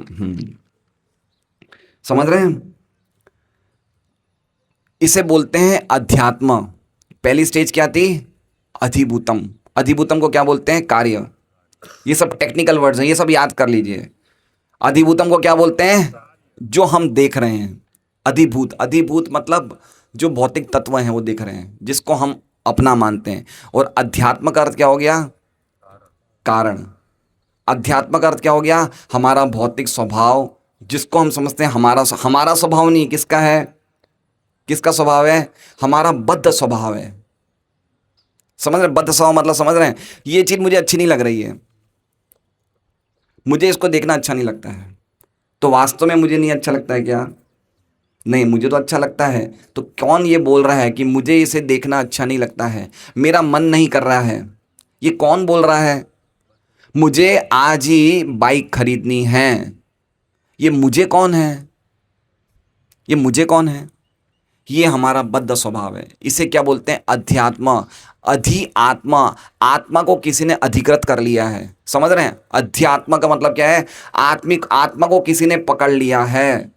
समझ रहे हैं? इसे बोलते हैं अध्यात्म। पहली स्टेज क्या थी? अधिभूतम। अधिभूतम को क्या बोलते हैं? कार्य। ये सब टेक्निकल वर्ड्स हैं, ये सब याद कर लीजिए। अधिभूतम को क्या बोलते हैं? जो हम देख रहे हैं। अधिभूत, अधिभूत मतलब जो भौतिक तत्व हैं वो देख रहे हैं, जिसको हम अपना मानते हैं। और अध्यात्म का अर्थ क्या हो गया? कारण। अध्यात्म का अर्थ क्या हो गया? हमारा भौतिक स्वभाव, जिसको हम समझते हैं हमारा। हमारा स्वभाव नहीं, किसका है? किसका स्वभाव है? हमारा बद्ध स्वभाव है। समझ रहे हैं? बद्ध स्वभाव मतलब समझ रहे हैं? ये चीज़ मुझे अच्छी नहीं लग रही है, मुझे इसको देखना अच्छा नहीं लगता है। तो वास्तव में मुझे नहीं अच्छा लगता है क्या? नहीं, मुझे तो अच्छा लगता है। तो कौन ये बोल रहा है कि मुझे इसे देखना अच्छा नहीं लगता है, मेरा मन नहीं कर रहा है? ये कौन बोल रहा है? मुझे आज ही बाइक खरीदनी है। ये मुझे कौन है? ये मुझे कौन है? ये हमारा बद्ध स्वभाव है। इसे क्या बोलते हैं? अध्यात्म। अधि आत्मा। आत्मा को किसी ने अधिकृत कर लिया है। समझ रहे हैं? अध्यात्म का मतलब क्या है? आत्मिक आत्मा को किसी ने पकड़ लिया है।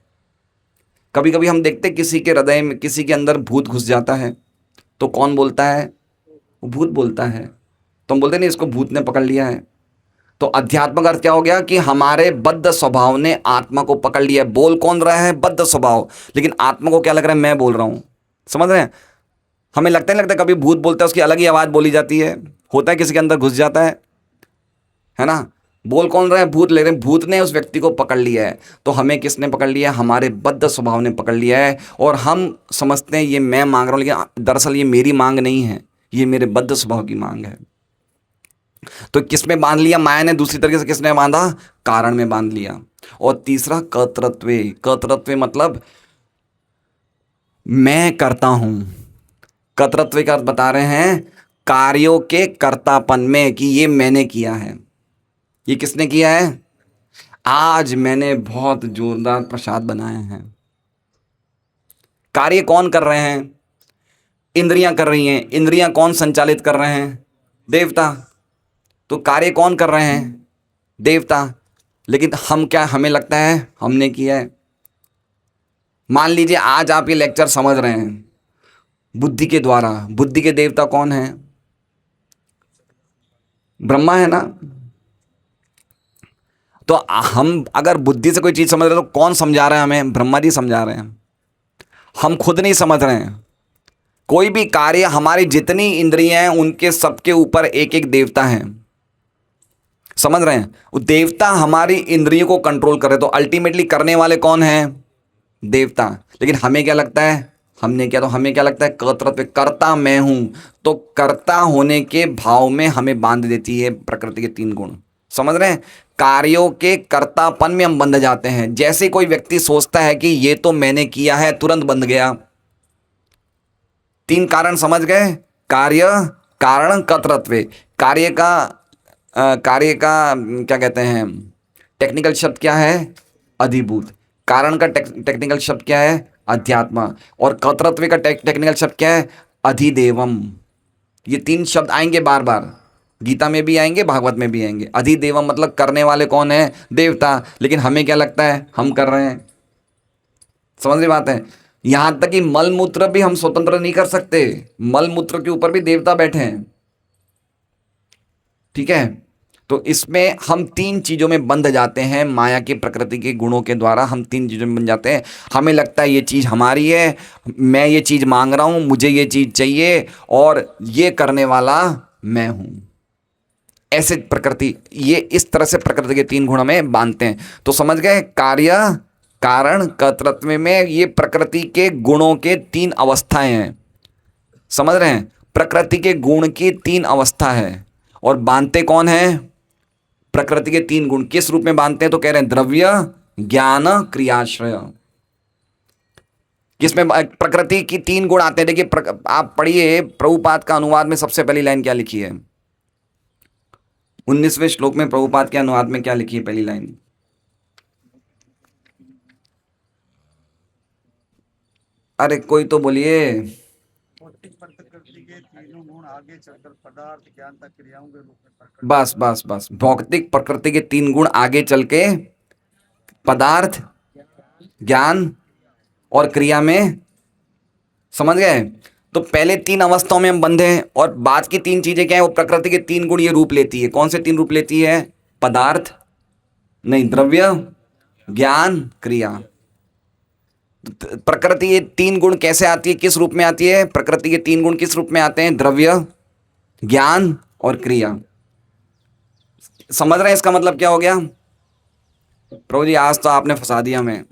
कभी कभी हम देखते हैं किसी के हृदय में, किसी के अंदर भूत घुस जाता है, तो कौन बोलता है? वो भूत बोलता है। तो हम बोलते नहीं इसको भूत ने पकड़ लिया है। तो अध्यात्म का अर्थ क्या हो गया? कि हमारे बद्ध स्वभाव ने आत्मा को पकड़ लिया है। बोल कौन रहा है? बद्ध स्वभाव। लेकिन आत्मा को क्या लग रहा है? मैं बोल रहा हूं। समझ रहे हैं? हमें लगता नहीं लगता कभी भूत बोलता है उसकी अलग ही आवाज़ बोली जाती है, होता है किसी के अंदर घुस जाता है ना? बोल कौन रहा है? भूत। ले रहे हैं, भूत ने उस व्यक्ति को पकड़ लिया है। तो हमें किसने पकड़ लिया है? हमारे बद्ध स्वभाव ने पकड़ लिया है। और हम समझते हैं ये मैं मांग रहा हूँ, लेकिन दरअसल ये मेरी मांग नहीं है, ये मेरे बद्ध स्वभाव की मांग है। तो किस में बांध लिया माया ने? दूसरी तरीके से किसने बांधा? कारण में बांध लिया। और तीसरा कर्तृत्वे। कर्तृत्वे मतलब मैं करता हूं। कर्तृत्व का अर्थ बता रहे हैं कार्यों के कर्तापन में, कि ये मैंने किया है। ये किसने किया है? आज मैंने बहुत जोरदार प्रसाद बनाए हैं। कार्य कौन कर रहे हैं? इंद्रियां कर रही हैं। इंद्रियां कौन संचालित कर रहे हैं? देवता। तो कार्य कौन कर रहे हैं? देवता। लेकिन हम क्या, हमें लगता है हमने किया है। मान लीजिए आज आप ये लेक्चर समझ रहे हैं बुद्धि के द्वारा। बुद्धि के देवता कौन है? ब्रह्मा है ना। तो हम अगर बुद्धि से कोई चीज समझ रहे हैं तो कौन समझा रहा है हमें? ब्रह्मा जी समझा रहे हैं। हम खुद नहीं समझ रहे हैं। कोई भी कार्य, हमारी जितनी इंद्रियां हैं उनके सबके ऊपर एक एक देवता है। समझ रहे हैं? वो देवता हमारी इंद्रियों को कंट्रोल कर रहे, तो अल्टीमेटली करने वाले कौन हैं? देवता। लेकिन हमें क्या लगता है? हमें क्या लगता है? कर्तृत्व, कर्ता मैं हूं। तो कर्ता होने के भाव में हमें बांध देती है प्रकृति के तीन गुण। समझ रहे हैं? कार्यों के कर्तापन में हम बंध जाते हैं। जैसे कोई व्यक्ति सोचता है कि ये तो मैंने किया है, तुरंत बंध गया। तीन कारण समझ गए? कार्य, कारण, कर्तृत्व। कार्य का क्या कहते हैं? टेक्निकल शब्द क्या है? अधिभूत। कारण का टेक्निकल शब्द क्या है? अध्यात्म। और कर्तृत्व का टेक्निकल शब्द क्या है? अधिदेवम। ये तीन शब्द आएंगे बार बार, गीता में भी आएंगे, भागवत में भी आएंगे। अधिदेवम मतलब करने वाले कौन है? देवता। लेकिन हमें क्या लगता है? हम कर रहे हैं। समझ रही बात है? यहां तक कि मल मूत्र भी हम स्वतंत्र नहीं कर सकते। मल मूत्र के ऊपर भी देवता बैठे हैं। ठीक है? तो इसमें हम तीन चीजों में बंध जाते हैं। माया की प्रकृति के गुणों के द्वारा हम तीन चीजों में बन जाते हैं। हमें लगता है ये चीज हमारी है, मैं ये चीज मांग रहा हूं, मुझे ये चीज चाहिए, और ये करने वाला मैं हूं। ऐसे प्रकृति, ये इस तरह से प्रकृति के तीन गुणों में बांधते हैं। तो समझ गए? कार्य, कारण, कर्तृत्व में ये प्रकृति के गुणों के तीन अवस्थाएं हैं। समझ रहे हैं? प्रकृति के गुण की तीन अवस्था है। और बांधते कौन है? प्रकृति के तीन गुण। किस रूप में बांधते हैं? तो कह रहे हैं द्रव्य, ज्ञान, क्रियाश्रय। किसमें प्रकृति की तीन गुण आते हैं? देखिए, आप पढ़िए प्रभुपाद का अनुवाद में सबसे पहली लाइन क्या लिखी है? 19वें श्लोक में प्रभुपाद के अनुवाद में क्या लिखी है पहली लाइन? अरे कोई तो बोलिए। बस बस बस, भौतिक प्रकृति के तीन गुण आगे चल के पदार्थ, ज्ञान और क्रिया में। समझ गए? तो पहले तीन अवस्थाओं में हम बंधे हैं, और बाद की तीन चीजें क्या है? वो प्रकृति के तीन गुण ये रूप लेती है। कौन से तीन रूप लेती है? पदार्थ नहीं, द्रव्य, ज्ञान, क्रिया। प्रकृति ये तीन गुण कैसे आती है? किस रूप में आती है? प्रकृति के तीन गुण किस रूप में आते हैं? द्रव्य, ज्ञान और क्रिया। समझ रहे हैं इसका मतलब क्या हो गया? प्रभु जी आज तो आपने फंसा दिया हमें।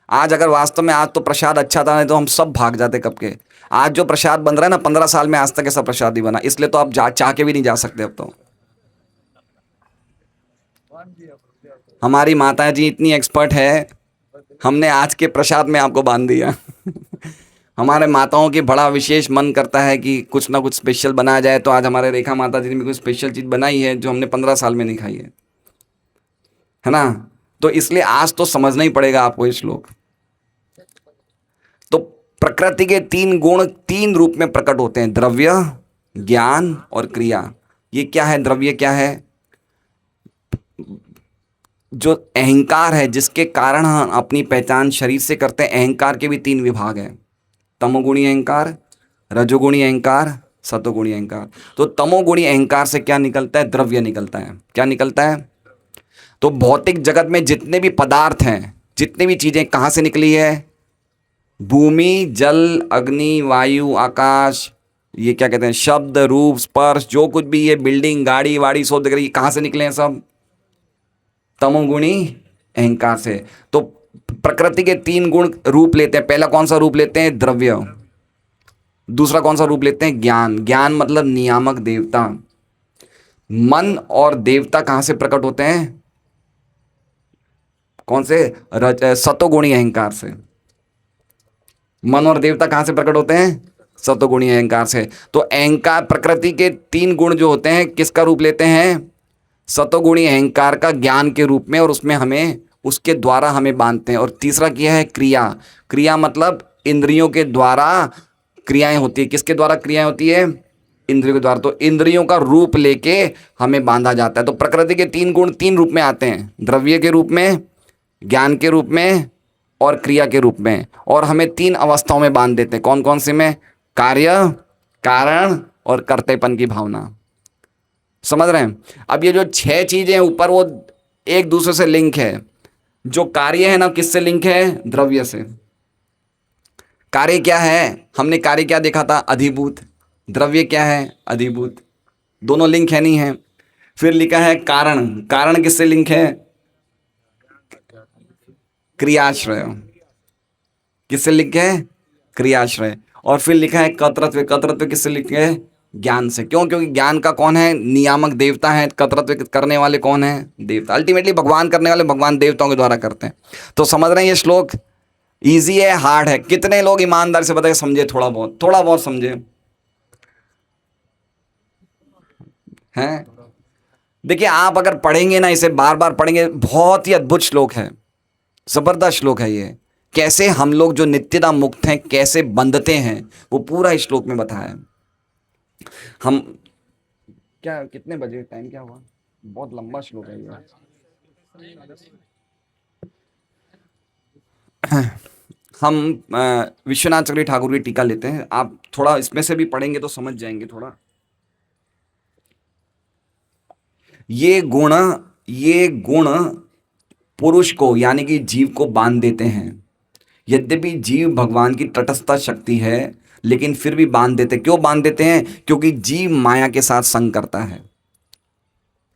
आज अगर वास्तव में आज तो प्रसाद अच्छा था, नहीं तो हम सब भाग जाते कब के। आज जो प्रसाद बन रहा है ना, 15 साल में आज तक ऐसा प्रसाद ही बना। इसलिए तो आप चाह के भी नहीं जा सकते अब तो। हमारी माता जी इतनी एक्सपर्ट है, हमने आज के प्रसाद में आपको बांध दिया। हमारे माताओं की बड़ा विशेष मन करता है कि कुछ ना कुछ स्पेशल बनाया जाए। तो आज हमारे रेखा माता जी ने भी कोई स्पेशल चीज़ बनाई है जो हमने 15 साल में नहीं खाई है ना। तो इसलिए आज तो समझना ही पड़ेगा आपको ये श्लोक। तो प्रकृति के तीन गुण तीन रूप में प्रकट होते हैं, द्रव्य, ज्ञान और क्रिया। ये क्या है? द्रव्य क्या है? जो अहंकार है, जिसके कारण हम अपनी पहचान शरीर से करते हैं। अहंकार के भी तीन विभाग हैं, तमोगुणी अहंकार, रजोगुणी अहंकार, सतोगुणी अहंकार। तो तमोगुणी अहंकार से क्या निकलता है? द्रव्य निकलता है। क्या निकलता है? तो भौतिक जगत में जितने भी पदार्थ हैं, जितने भी चीजें कहाँ से निकली है? भूमि, जल, अग्नि, वायु, आकाश, ये क्या कहते हैं, शब्द, रूप, स्पर्श, जो कुछ भी ये बिल्डिंग, गाड़ी वाड़ी सब दिख रही है, कहाँ से निकले हैं? सब तमोगुणी अहंकार से। तो प्रकृति के तीन गुण रूप लेते हैं। पहला कौन सा रूप लेते हैं? द्रव्य। दूसरा कौन सा रूप लेते हैं? ज्ञान। ज्ञान मतलब नियामक देवता। मन और देवता कहाँ से प्रकट होते हैं? कौन से? सतोगुणी अहंकार से। मन और देवता कहाँ से प्रकट होते हैं? सतोगुणी अहंकार से। तो अहंकार, प्रकृति के तीन गुण जो होते हैं किसका रूप लेते हैं? सतोगुणी अहंकार का, ज्ञान के रूप में, और उसमें हमें, उसके द्वारा हमें बांधते हैं। और तीसरा क्या है? क्रिया। क्रिया मतलब इंद्रियों के द्वारा क्रियाएं होती है। किसके द्वारा क्रियाएं होती है? इंद्रियों के द्वारा। तो इंद्रियों का रूप लेके हमें बांधा जाता है। तो प्रकृति के तीन गुण तीन रूप में आते हैं, द्रव्य के रूप में, ज्ञान के रूप में और क्रिया के रूप में, और हमें तीन अवस्थाओं में बांध देते हैं। कौन कौन से में? कार्य, कारण और कर्तेपन की भावना। समझ रहे हैं? अब ये जो छह चीजें हैं ऊपर, वो एक दूसरे से लिंक है। जो कार्य है ना, किससे लिंक है? द्रव्य से। कार्य क्या है? हमने कार्य क्या देखा था? अधिभूत। द्रव्य क्या है? अधिभूत। दोनों लिंक है, नहीं है? फिर लिखा है कारण। कारण किससे लिंक है? क्रियाश्रय। किससे लिंक है? क्रियाश्रय। और फिर लिखा है कर्तृत्व। कर्तृत्व किससे लिंक है? ज्ञान से। क्यों? क्योंकि ज्ञान का कौन है? नियामक देवता है। कर्तृत्व करने वाले कौन है? देवता। अल्टीमेटली भगवान करने वाले भगवान देवताओं के द्वारा करते हैं। तो समझ रहे हैं ये श्लोक इजी है, हार्ड है? कितने लोग ईमानदार से बताए समझे? थोड़ा बहुत, थोड़ा बहुत समझे हैं? देखिए, आप अगर पढ़ेंगे ना, इसे बार बार पढ़ेंगे, बहुत ही अद्भुत श्लोक है, जबरदस्त श्लोक है ये। कैसे हम लोग जो नित्यता मुक्त हैं कैसे बंधते हैं, वो पूरा इस श्लोक में बताया है। हम क्या, कितने बजे, टाइम क्या हुआ? बहुत लंबा श्लोक है ये। हम विश्वनाथ चक्रवर्ती ठाकुर की टीका लेते हैं। आप थोड़ा इसमें से भी पढ़ेंगे तो समझ जाएंगे थोड़ा। ये गुण, ये गुण पुरुष को यानी कि जीव को बांध देते हैं। यद्यपि जीव भगवान की तटस्थ शक्ति है, लेकिन फिर भी बांध देते। क्यों बांध देते हैं? क्योंकि जीव माया के साथ संग करता है।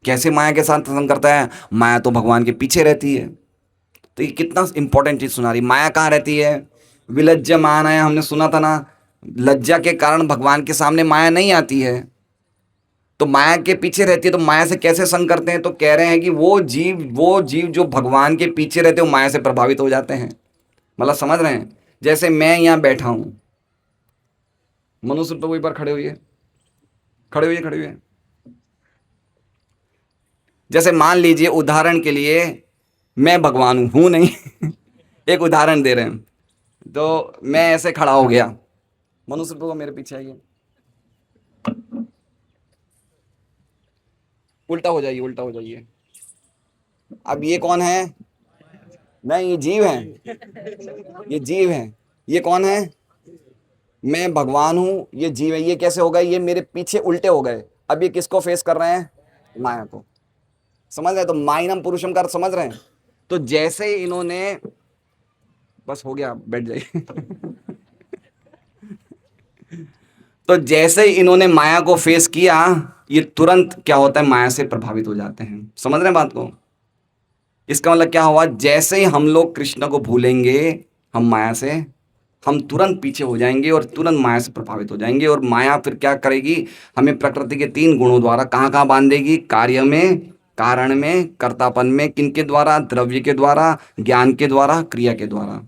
कैसे माया के साथ संग करता है? माया तो भगवान के पीछे रहती है। तो ये कितना इंपॉर्टेंट चीज सुना रही। माया कहाँ रहती है? विलज्जमान है, हमने सुना था ना। लज्जा के कारण भगवान के सामने माया नहीं आती है, तो माया के पीछे रहती है। तो माया से कैसे संग करते हैं? तो कह रहे हैं कि वो जीव जो भगवान के पीछे रहते हैं वो माया से प्रभावित हो जाते हैं। मतलब समझ रहे हैं? जैसे मैं यहाँ बैठा हूं, मनुष्य तो एक बार खड़े हुए, खड़े हुए, खड़े हुए। जैसे मान लीजिए उदाहरण के लिए मैं भगवान हूं नहीं एक उदाहरण दे रहे हैं। तो मैं ऐसे खड़ा हो गया, मनुष्य को मेरे पीछे आइए, उल्टा हो जाइए, उल्टा हो जाइए। अब ये कौन है? नहीं, ये जीव है, ये जीव है। ये कौन है? मैं भगवान हूं, ये जीव है। ये कैसे हो गए? ये मेरे पीछे उल्टे हो गए। अब ये किसको फेस कर रहे हैं? माया को। समझ रहे? तो माइनम पुरुषम का अर्थ समझ रहे हैं? तो जैसे ही इन्होंने, बस हो गया, बैठ जाइए तो जैसे ही इन्होंने माया को फेस किया, ये तुरंत क्या होता है? माया से प्रभावित हो जाते हैं। समझ रहे हैं बात को? इसका मतलब क्या हुआ? जैसे ही हम लोग कृष्ण को भूलेंगे, हम माया से, हम तुरंत पीछे हो जाएंगे और तुरंत माया से प्रभावित हो जाएंगे। और माया फिर क्या करेगी? हमें प्रकृति के तीन गुणों द्वारा कहाँ कहाँ बांधेगी? कार्य में, कारण में, कर्तापन में। किनके द्वारा? द्रव्य के द्वारा, ज्ञान के द्वारा, क्रिया के द्वारा।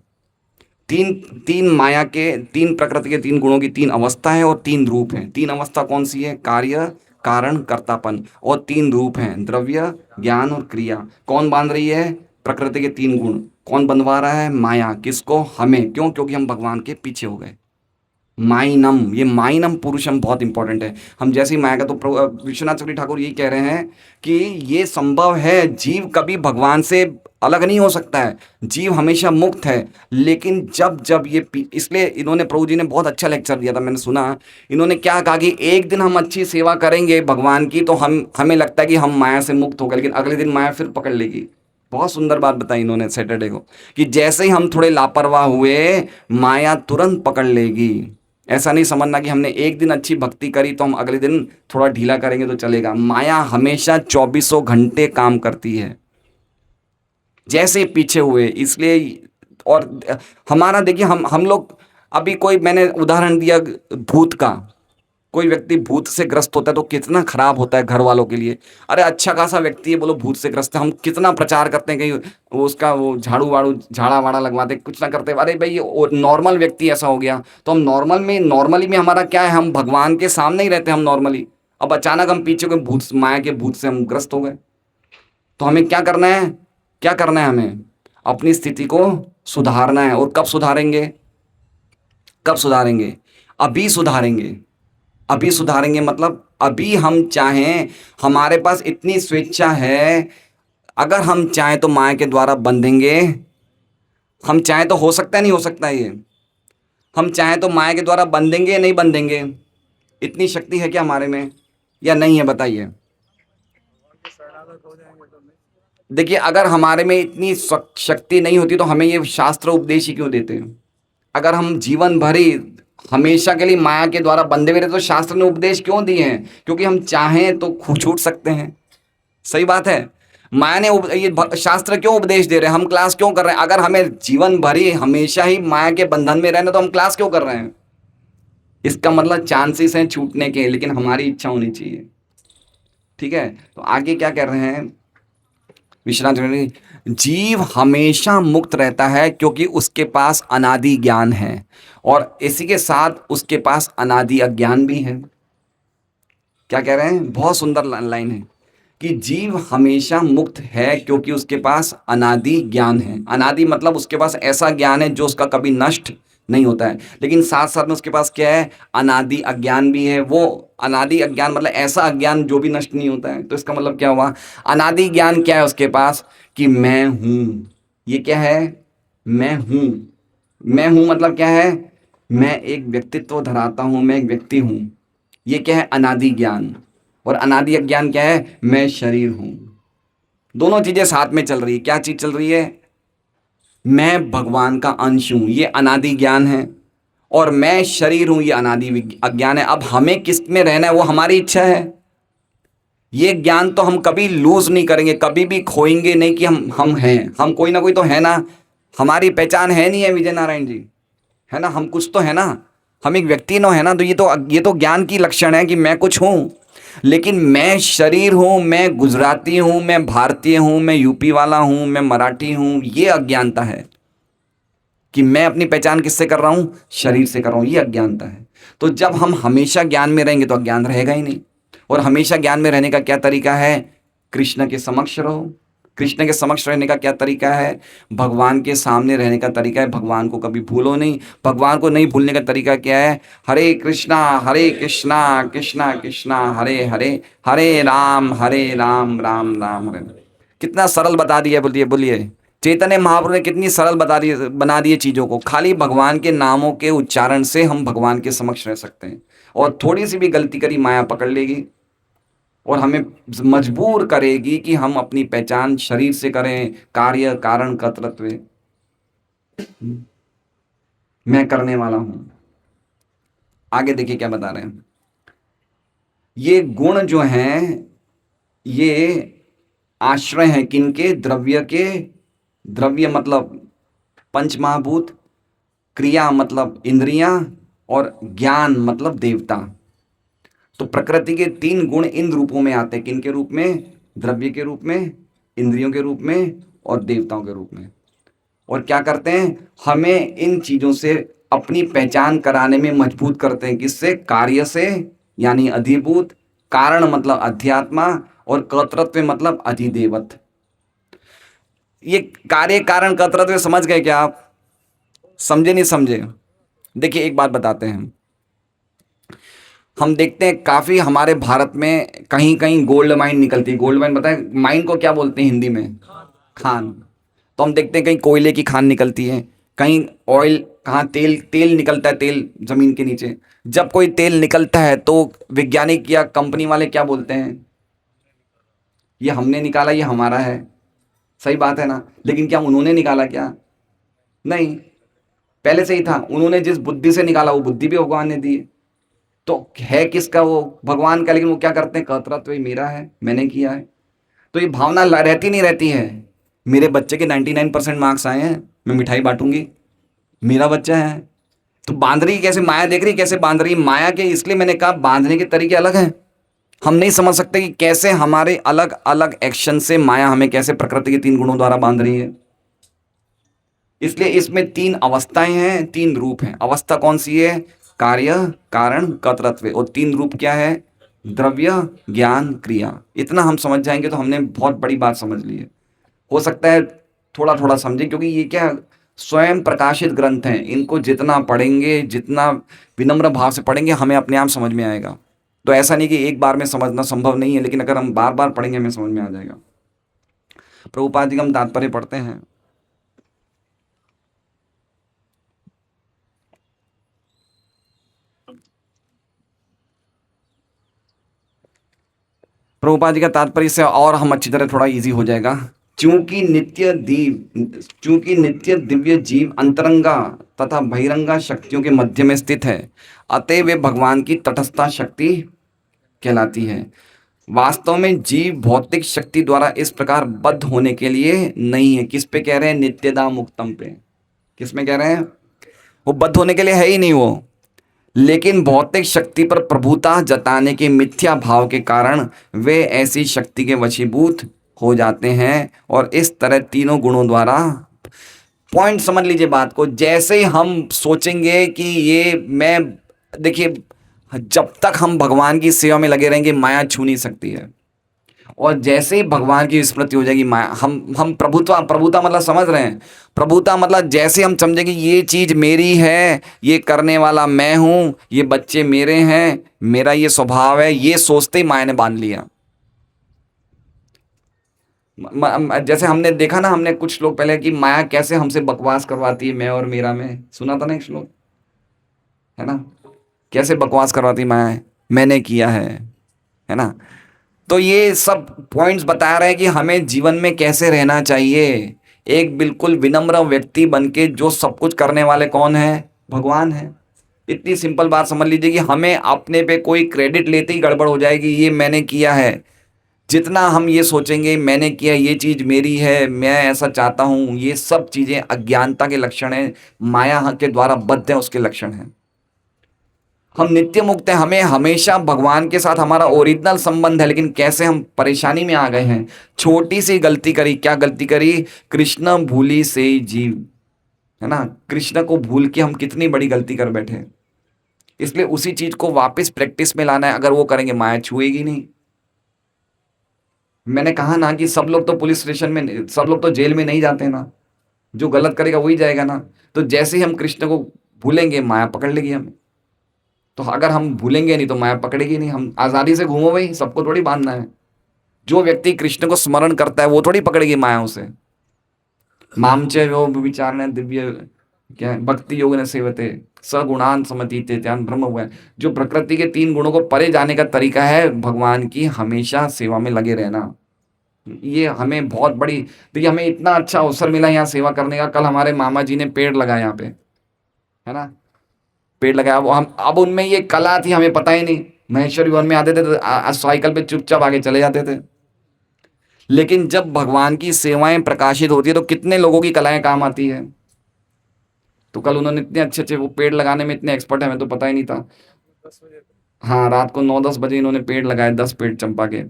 तीन तीन माया के, तीन प्रकृति के तीन गुणों की तीन अवस्था है और तीन रूप हैं। तीन अवस्था कौन सी है? कार्य, कारण, कर्तापन। और तीन रूप हैं, द्रव्य, ज्ञान और क्रिया। कौन बांध रही है? प्रकृति के तीन गुण। कौन बंधवा रहा है? माया। किसको? हमें। क्यों? क्योंकि हम भगवान के पीछे हो गए। माइनम, ये माइनम पुरुषम बहुत इंपॉर्टेंट है। हम जैसे ही माया का, तो विश्वनाथ चक्रवर्ती ठाकुर यही कह रहे हैं कि ये संभव है, जीव कभी भगवान से अलग नहीं हो सकता है, जीव हमेशा मुक्त है। लेकिन जब जब ये इसलिए इन्होंने, प्रभु जी ने बहुत अच्छा लेक्चर दिया था, मैंने सुना। इन्होंने क्या कहा कि एक दिन हम अच्छी सेवा करेंगे भगवान की, तो हमें लगता है कि हम माया से मुक्त हो गए, लेकिन अगले दिन माया फिर पकड़ लेगी। बहुत सुंदर बात बताई इन्होंने सैटरडे को, कि जैसे ही हम थोड़े लापरवाह हुए, माया तुरंत पकड़ लेगी। ऐसा नहीं समझना कि हमने एक दिन अच्छी भक्ति करी तो हम अगले दिन थोड़ा ढीला करेंगे तो चलेगा। माया हमेशा 24 घंटे काम करती है, जैसे पीछे हुए। इसलिए, और हमारा देखिए, हम लोग अभी, कोई, मैंने उदाहरण दिया भूत का। कोई व्यक्ति भूत से ग्रस्त होता है तो कितना खराब होता है घर वालों के लिए। अरे अच्छा खासा व्यक्ति है, बोलो भूत से ग्रस्त है, हम कितना प्रचार करते हैं, कहीं वो उसका वो झाड़ू वाड़ू, झाड़ा वाड़ा लगवाते, कुछ ना करते। अरे भाई, नॉर्मल व्यक्ति ऐसा हो गया, तो हम नॉर्मली में हमारा क्या है? हम भगवान के सामने ही रहते हैं, हम नॉर्मली। अब अचानक हम पीछे कोई भूत, माया के भूत से हम ग्रस्त हो गए, तो हमें क्या करना है? क्या करना है? हमें अपनी स्थिति को सुधारना है। और कब सुधारेंगे? कब सुधारेंगे? अभी सुधारेंगे। अभी सुधारेंगे मतलब अभी हम चाहें, हमारे पास इतनी स्वेच्छा है, अगर हम चाहें तो माया के द्वारा बंधेंगे, हम चाहें तो हो सकता है, नहीं हो सकता है ये? हम चाहें तो माया के द्वारा बंधेंगे या नहीं बंधेंगे? इतनी शक्ति है क्या हमारे में या नहीं है, बताइए। देखिए, अगर हमारे में इतनी शक्ति नहीं होती तो हमें ये शास्त्र उपदेश ही क्यों देते हैं? अगर हम जीवन भर ही हमेशा के लिए माया के द्वारा बंधे हुए रहते तो शास्त्र ने उपदेश क्यों दिए हैं? क्योंकि हम चाहें तो छूट सकते हैं। सही बात है। माया ने ये शास्त्र क्यों उपदेश दे रहे हैं? हम क्लास क्यों कर रहे हैं? अगर हमें जीवन भर ही हमेशा ही माया के बंधन में रहना तो हम क्लास क्यों कर रहे हैं? इसका मतलब चांसेस हैं छूटने के, लेकिन हमारी इच्छा होनी चाहिए। ठीक है, तो आगे क्या कह रहे हैं विश्वनाथ जी? जीव हमेशा मुक्त रहता है क्योंकि उसके पास अनादि ज्ञान है, और इसी के साथ उसके पास अनादि अज्ञान भी है। क्या कह रहे हैं? बहुत सुंदर लाइन है कि जीव हमेशा मुक्त है क्योंकि उसके पास अनादि ज्ञान है। अनादि मतलब उसके पास ऐसा ज्ञान है जो उसका कभी नष्ट नहीं होता है, लेकिन साथ साथ में उसके पास क्या है? अनादि अज्ञान भी है। वो अनादि अज्ञान मतलब ऐसा अज्ञान जो भी नष्ट नहीं होता है। तो इसका मतलब क्या हुआ? अनादि ज्ञान क्या है उसके पास? कि मैं हूँ। ये क्या है? मैं हूँ। मैं हूँ मतलब क्या है? मैं एक व्यक्तित्व धराता हूँ, मैं एक व्यक्ति हूँ। ये क्या है? अनादि ज्ञान। और अनादि अज्ञान क्या है? मैं शरीर हूं। दोनों चीजें साथ में चल रही है। क्या चीज चल रही है? मैं भगवान का अंश हूं, ये अनादि ज्ञान है, और मैं शरीर हूं, ये अनादि अज्ञान है। अब हमें किस में रहना है वो हमारी इच्छा है। ये ज्ञान तो हम कभी लूज नहीं करेंगे, कभी भी खोएंगे नहीं कि हम हैं। हम कोई ना कोई तो है ना। हमारी पहचान है नहीं है विजय नारायण जी? है ना, हम कुछ तो है ना। हम एक व्यक्ति नो है ना। तो ये तो ज्ञान की लक्षण है कि मैं कुछ हूं। लेकिन मैं शरीर हूं, मैं गुजराती हूं, मैं भारतीय हूं, मैं यूपी वाला हूं, मैं मराठी हूं, ये अज्ञानता है कि मैं अपनी पहचान किससे कर रहा हूं? शरीर से कर रहा हूं। ये अज्ञानता है। तो जब हम हमेशा ज्ञान में रहेंगे तो अज्ञान रहेगा ही नहीं। और हमेशा ज्ञान में रहने का क्या तरीका है? कृष्ण के समक्ष रहो। कृष्ण के समक्ष रहने का क्या तरीका है? भगवान के सामने रहने का तरीका है। भगवान को कभी भूलो नहीं। भगवान को नहीं भूलने का तरीका क्या है? हरे कृष्णा कृष्णा कृष्णा हरे हरे, हरे राम राम राम हरे। कितना सरल बता दिया, बोलिए बोलिए। चैतन्य महाप्रभु ने कितनी सरल बना दिए चीज़ों को। खाली भगवान के नामों के उच्चारण से हम भगवान के समक्ष रह सकते हैं। और थोड़ी सी भी गलती करी माया पकड़ लेगी और हमें मजबूर करेगी कि हम अपनी पहचान शरीर से करें। कार्य कारण कर्तृत्व मैं करने वाला हूं। आगे देखिए क्या बता रहे हैं। ये गुण जो हैं ये आश्रय हैं किनके? द्रव्य के। द्रव्य मतलब पंच महाभूत, क्रिया मतलब इंद्रियां, और ज्ञान मतलब देवता। तो प्रकृति के 3 गुण इन रूपों में आते हैं। किन के रूप में? द्रव्य के रूप में, इंद्रियों के रूप में, और देवताओं के रूप में। और क्या करते हैं? हमें इन चीजों से अपनी पहचान कराने में मजबूत करते हैं। किससे? कार्य से, यानी अधिभूत। कारण मतलब अध्यात्मा, और कर्तृत्व मतलब अधिदेवत। ये कार्य कारण कर्तृत्व समझ गए क्या आप? समझे नहीं समझे? देखिए एक बात बताते हैं। हम देखते हैं काफी हमारे भारत में कहीं कहीं गोल्ड माइन निकलती है। गोल्ड माइन बताएं माइन को क्या बोलते हैं हिंदी में? खान। तो हम देखते हैं कहीं कोयले की खान निकलती है, कहीं ऑयल, कहाँ तेल तेल निकलता है, तेल जमीन के नीचे। जब कोई तेल निकलता है तो वैज्ञानिक या कंपनी वाले क्या बोलते हैं? ये हमने निकाला, ये हमारा है। सही बात है ना? लेकिन क्या उन्होंने निकाला क्या? नहीं, पहले से ही था। उन्होंने जिस बुद्धि से निकाला वो बुद्धि भी भगवान ने दी है। तो है किसका? वो भगवान का। लेकिन वो क्या करते हैं? कर्तृत्व ये मेरा है, मैंने किया है। तो ये भावना रहती नहीं रहती है। मेरे बच्चे के 99% मार्क्स आए हैं, मैं मिठाई बांटूंगी, मेरा बच्चा है। तो बांध रही कैसे? माया देख रही कैसे बांध रही माया के। इसलिए मैंने कहा बांधने के तरीके अलग हैं। हम नहीं समझ सकते कि कैसे हमारे अलग अलग एक्शन से माया हमें कैसे प्रकृति के 3 गुणों द्वारा बांध रही है। इसलिए इसमें 3 अवस्थाएं हैं, 3 रूप हैं। अवस्था कौन सी है? कार्य कारण कर्तृत्व। और 3 रूप क्या है? द्रव्य ज्ञान क्रिया। इतना हम समझ जाएंगे तो हमने बहुत बड़ी बात समझ ली है। हो सकता है थोड़ा थोड़ा समझें, क्योंकि ये क्या स्वयं प्रकाशित ग्रंथ हैं। इनको जितना पढ़ेंगे, जितना विनम्र भाव से पढ़ेंगे, हमें अपने आप समझ में आएगा। तो ऐसा नहीं कि एक बार में समझना संभव नहीं है, लेकिन अगर हम बार बार पढ़ेंगे हमें समझ में आ जाएगा। प्रभुपाद जी का हम तात्पर्य पढ़ते हैं। प्रभुपाद जी का तात्पर्य से और हम अच्छी तरह थोड़ा इजी हो जाएगा। चूंकि नित्य दिव्य जीव अंतरंगा तथा बहिरंगा शक्तियों के मध्य में स्थित है, अतः वे भगवान की तटस्था शक्ति कहलाती है। वास्तव में जीव भौतिक शक्ति द्वारा इस प्रकार बद्ध होने के लिए नहीं है। किस पे कह रहे हैं? नित्यदा मुक्तम पे। किस में कह रहे हैं? वो बद्ध होने के लिए है ही नहीं वो, लेकिन भौतिक शक्ति पर प्रभुता जताने के मिथ्या भाव के कारण वे ऐसी शक्ति के वशीभूत हो जाते हैं और इस तरह तीनों गुणों द्वारा, पॉइंट समझ लीजिए बात को, जैसे ही हम सोचेंगे कि ये मैं, देखिए जब तक हम भगवान की सेवा में लगे रहेंगे माया छू नहीं सकती है, और जैसे ही भगवान की स्मृति हो जाएगी माया, हम प्रभुता मतलब समझ रहे हैं? प्रभुता मतलब जैसे हम समझेंगे ये चीज मेरी है, ये करने वाला मैं हूं, ये बच्चे मेरे हैं, मेरा ये स्वभाव है, ये सोचते ही माया ने बांध लिया। जैसे हमने देखा ना, हमने कुछ श्लोक पहले कि माया कैसे हमसे बकवास करवाती है, मैं और मेरा में, सुना था ना एक श्लोक, है ना? कैसे बकवास करवाती माया, मैंने किया है ना? तो ये सब पॉइंट्स बता रहे हैं कि हमें जीवन में कैसे रहना चाहिए। एक बिल्कुल विनम्र व्यक्ति बनके, जो सब कुछ करने वाले कौन है? भगवान है। इतनी सिंपल बात समझ लीजिए कि हमें अपने पे कोई क्रेडिट लेते ही गड़बड़ हो जाएगी, ये मैंने किया है। जितना हम ये सोचेंगे मैंने किया, ये चीज मेरी है, मैं ऐसा चाहता हूं, ये सब चीजें अज्ञानता के लक्षण है, माया के द्वारा बद्ध है उसके लक्षण है। हम नित्य मुक्त हैं, हमें हमेशा भगवान के साथ हमारा ओरिजिनल संबंध है, लेकिन कैसे हम परेशानी में आ गए हैं। छोटी सी गलती करी, क्या गलती करी? कृष्ण भूली से जीव, है ना? कृष्ण को भूल के हम कितनी बड़ी गलती कर बैठे। इसलिए उसी चीज को वापस प्रैक्टिस में लाना है। अगर वो करेंगे माया छुएगी नहीं। मैंने कहा ना कि सब लोग तो पुलिस स्टेशन में, सब लोग तो जेल में नहीं जाते ना, जो गलत करेगा वही जाएगा ना। तो जैसे ही हम कृष्ण को भूलेंगे माया पकड़ लेगी हमें। तो अगर हम भूलेंगे नहीं तो माया पकड़ेगी नहीं। हम आज़ादी से घूमो भाई, सबको थोड़ी बांधना है। जो व्यक्ति कृष्ण को स्मरण करता है वो थोड़ी पकड़ेगी माया उसे। मामचे वो विचार ने दिव्य क्या है, भक्ति योग ने सेवते सगुणान समतीते ध्यान ब्रह्म हुआ है। जो प्रकृति के तीन गुणों को परे जाने का तरीका है भगवान की हमेशा सेवा में लगे रहना। ये हमें बहुत बड़ी, देखिए हमें इतना अच्छा अवसर मिला यहाँ सेवा करने का। कल हमारे मामा जी ने पेड़ लगाया यहाँ पे, है ना? पेड़ लगाया। वो हम, अब उनमें ये कला थी हमें पता ही नहीं। महेश्वरी वन में आते थे तो साइकिल पे चुपचाप आगे चले जाते थे। लेकिन जब भगवान की सेवाएं प्रकाशित होती है तो कितने लोगों की कलाएं काम आती है। तो कल उन्होंने इतने अच्छे अच्छे वो पेड़ लगाने में इतने एक्सपर्ट है, हमें तो पता ही नहीं था। हाँ, रात को 9-10 बजे इन्होंने पेड़ लगाए, 10 पेड़ चंपा के।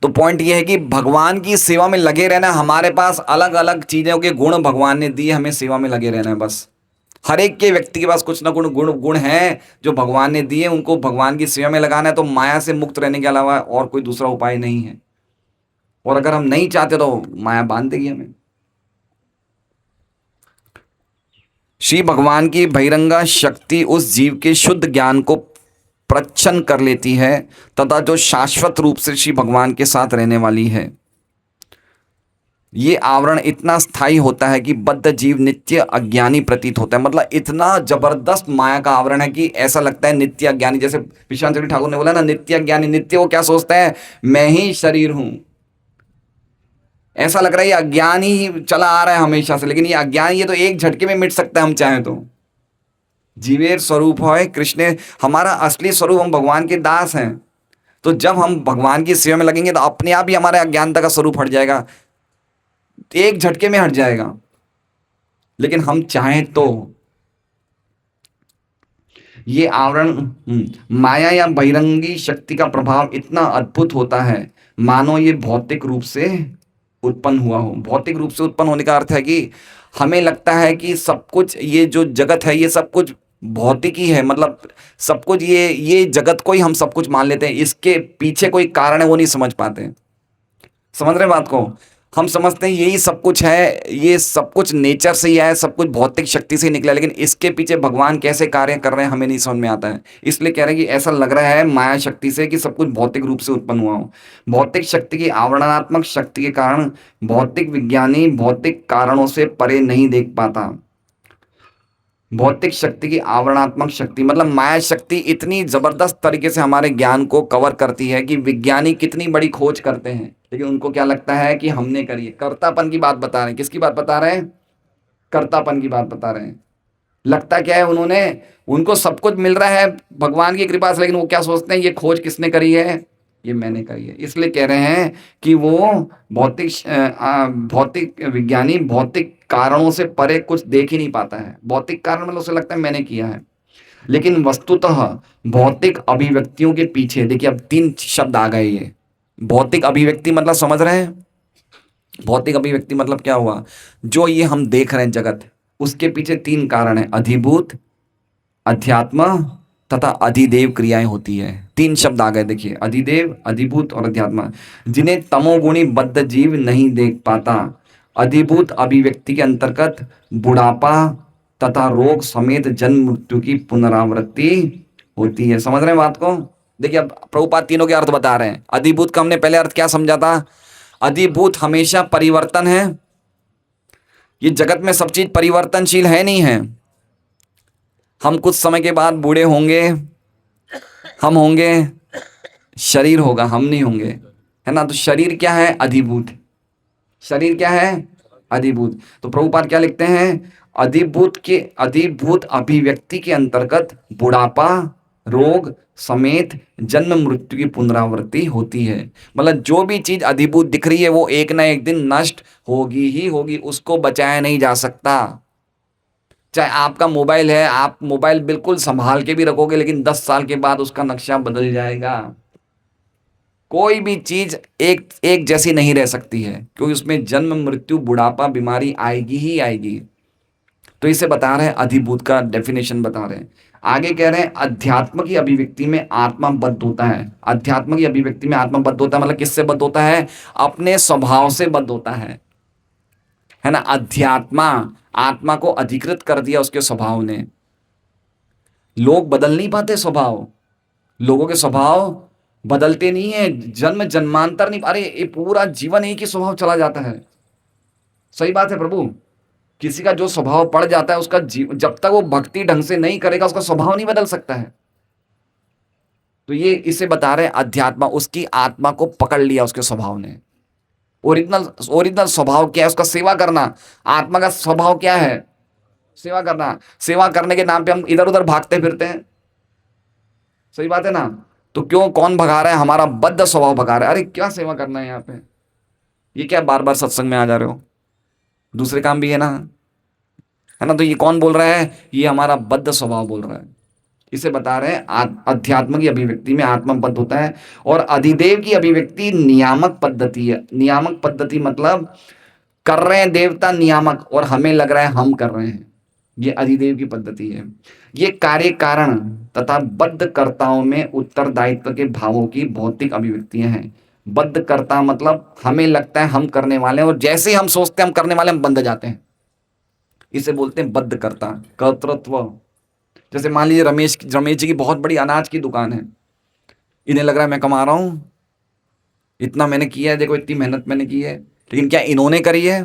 तो पॉइंट ये है कि भगवान की सेवा में लगे रहना। हमारे पास अलग अलग चीजों के गुण भगवान ने दिए, हमें सेवा में लगे रहना है बस। हर एक के व्यक्ति के पास कुछ ना गुण हैं जो भगवान ने दिए, उनको भगवान की सेवा में लगाना है। तो माया से मुक्त रहने के अलावा और कोई दूसरा उपाय नहीं है। और अगर हम नहीं चाहते तो माया बांध देगी हमें। श्री भगवान की बहिरंगा शक्ति उस जीव के शुद्ध ज्ञान को प्रच्छन्न कर लेती है तथा जो शाश्वत रूप से श्री भगवान के साथ रहने वाली है। ये आवरण इतना स्थायी होता है कि बद्ध जीव नित्य अज्ञानी प्रतीत होता है। मतलब इतना जबरदस्त माया का आवरण है कि ऐसा लगता है नित्य अज्ञानी। जैसे विश्वान चौधरी ठाकुर ने बोला ना, नित्य अज्ञानी। नित्य वो क्या सोचता है? मैं ही शरीर हूं। ऐसा लग रहा है ये अज्ञान ही चला आ रहा है हमेशा से, लेकिन ये अज्ञान ये तो एक झटके में मिट सकता है हम चाहें तो। जीवेर स्वरूप है कृष्ण, हमारा असली स्वरूप, हम भगवान के दास हैं। तो जब हम भगवान की सेवा में लगेंगे तो अपने आप ही हमारे अज्ञानता का स्वरूप हट जाएगा, एक झटके में हट जाएगा। लेकिन हम चाहें तो ये आवरण माया या बहिरंगी शक्ति का प्रभाव इतना अद्भुत होता है मानो ये भौतिक रूप से उत्पन्न हुआ हो। भौतिक रूप से उत्पन्न होने का अर्थ है कि हमें लगता है कि सब कुछ, ये जो जगत है ये सब कुछ भौतिक ही है। मतलब सब कुछ ये जगत को ही हम सब कुछ मान लेते हैं, इसके पीछे कोई कारण है वो नहीं समझ पाते। समझ रहे बात को? हम समझते हैं यही सब कुछ है, ये सब कुछ नेचर से ही है, सब कुछ भौतिक शक्ति से ही निकला, लेकिन इसके पीछे भगवान कैसे कार्य कर रहे हैं हमें नहीं समझ में आता है। इसलिए कह रहे हैं कि ऐसा लग रहा है माया शक्ति से कि सब कुछ भौतिक रूप से उत्पन्न हुआ हो। भौतिक शक्ति की आवरणात्मक शक्ति के कारण भौतिक विज्ञानी भौतिक कारणों से परे नहीं देख पाता। भौतिक शक्ति की आवरणात्मक शक्ति मतलब माया शक्ति इतनी जबरदस्त तरीके से हमारे ज्ञान को कवर करती है कि विज्ञानी कितनी बड़ी खोज करते हैं, लेकिन उनको क्या लगता है कि हमने करी है। कर्तापन की बात बता रहे हैं। किसकी बात बता रहे हैं? कर्तापन की बात बता रहे हैं। लगता क्या है उन्होंने, उनको सब कुछ मिल रहा है भगवान की कृपा से, लेकिन वो क्या सोचते हैं, ये खोज किसने करी है? ये मैंने करी है। इसलिए कह रहे हैं कि वो भौतिक विज्ञानी भौतिक कारणों से परे कुछ देख ही नहीं पाता है। भौतिक कारण मतलब उसे लगता है मैंने किया है, लेकिन वस्तुतः भौतिक अभिव्यक्तियों के पीछे देखिए, अब 3 शब्द आ गए। ये भौतिक अभिव्यक्ति मतलब समझ रहे हैं? भौतिक अभिव्यक्ति मतलब क्या हुआ? जो ये हम देख रहे हैं जगत, उसके पीछे 3 कारण है, अधिभूत, अध्यात्म तथा अधिदेव क्रियाएं होती है। 3 शब्द आ गए देखिए, अधिदेव, अधिभूत और अध्यात्म, जिन्हें तमोगुणी बद्ध जीव नहीं देख पाता। अधिभूत अभिव्यक्ति के अंतर्गत बुढ़ापा तथा रोग समेत जन्म मृत्यु की पुनरावृत्ति होती है। समझ रहे हैं बात को? देखिए अब प्रभुपाद तीनों के अर्थ बता रहे हैं। अधिभूत का हमने पहले अर्थ क्या समझा था? अधिभूत हमेशा परिवर्तन है। ये जगत में सब चीज परिवर्तनशील है, नहीं है। हम कुछ समय के बाद बूढ़े होंगे, हम होंगे, शरीर होगा, हम नहीं होंगे, है ना। तो शरीर क्या है? अधिभूत। शरीर क्या है? अधिभूत। तो प्रभुपाद क्या लिखते हैं? अधिभूत अभिव्यक्ति के अंतर्गत बुढ़ापा, रोग समेत जन्म मृत्यु की पुनरावृत्ति होती है। मतलब जो भी चीज अधिभूत दिख रही है वो एक ना एक दिन नष्ट होगी ही होगी, उसको बचाया नहीं जा सकता। चाहे आपका मोबाइल है, आप मोबाइल बिल्कुल संभाल के भी रखोगे, लेकिन 10 साल के बाद उसका नक्शा बदल जाएगा। कोई भी चीज एक एक जैसी नहीं रह सकती है, क्योंकि उसमें जन्म मृत्यु बुढ़ापा बीमारी आएगी ही आएगी। तो इसे बता रहे हैं, अधिभूत का डेफिनेशन बता रहे हैं। आगे कह रहे हैं अध्यात्म की अभिव्यक्ति में आत्मा बद्ध होता है। अध्यात्म की अभिव्यक्ति में आत्मा बद्ध होता है मतलब किससे बद्ध होता है? अपने स्वभाव से बद्ध होता है ना। अध्यात्मा, आत्मा को अधिकृत कर दिया उसके स्वभाव ने। लोग बदल नहीं पाते स्वभाव, लोगों के स्वभाव बदलते नहीं है, जन्म जन्मांतर नहीं, अरे ये पूरा जीवन एक ही स्वभाव चला जाता है। सही बात है प्रभु। किसी का जो स्वभाव पड़ जाता है उसका जब तक वो भक्ति ढंग से नहीं करेगा उसका स्वभाव नहीं बदल सकता है। तो ये इसे बता रहे हैं अध्यात्मा, उसकी आत्मा को पकड़ लिया उसके स्वभाव ने। ओरिजिनल स्वभाव क्या है? उसका सेवा करना। आत्मा का स्वभाव क्या है? सेवा करना। सेवा करने के नाम पे हम इधर उधर भागते फिरते हैं। सही बात है ना। तो क्यों, कौन भगा रहा है? हमारा बद्ध स्वभाव भगा रहा है। अरे क्या सेवा करना है यहाँ पे? ये क्या बार बार सत्संग में आ जा रहे हो? दूसरे काम भी है ना, है ना। तो ये कौन बोल रहा है? ये हमारा बद्ध स्वभाव बोल रहा है। इसे बता रहे हैं अध्यात्म की अभिव्यक्ति में आत्मा बद्ध होता है। और अधिदेव की अभिव्यक्ति नियामक पद्धति है। नियामक पद्धति मतलब कर रहे हैं देवता नियामक और हमें लग रहा है हम कर रहे हैं, ये अधिदेव की पद्धति है। ये कार्य कारण तथा बद्ध कर्ताओं में उत्तरदायित्व के भावों की भौतिक अभिव्यक्तियां हैं। बद्ध कर्ता मतलब हमें लगता है हम करने वाले हैं और जैसे ही हम सोचते हैं हम करने वाले हम बंध जाते हैं, इसे बोलते हैं बद्ध कर्ता, कर्तृत्व। जैसे मान लीजिए रमेश जी की बहुत बड़ी अनाज की दुकान है, इन्हें लग रहा है मैं कमा रहा हूं, इतना मैंने किया है, देखो इतनी मेहनत मैंने की है, लेकिन क्या इन्होंने करी है?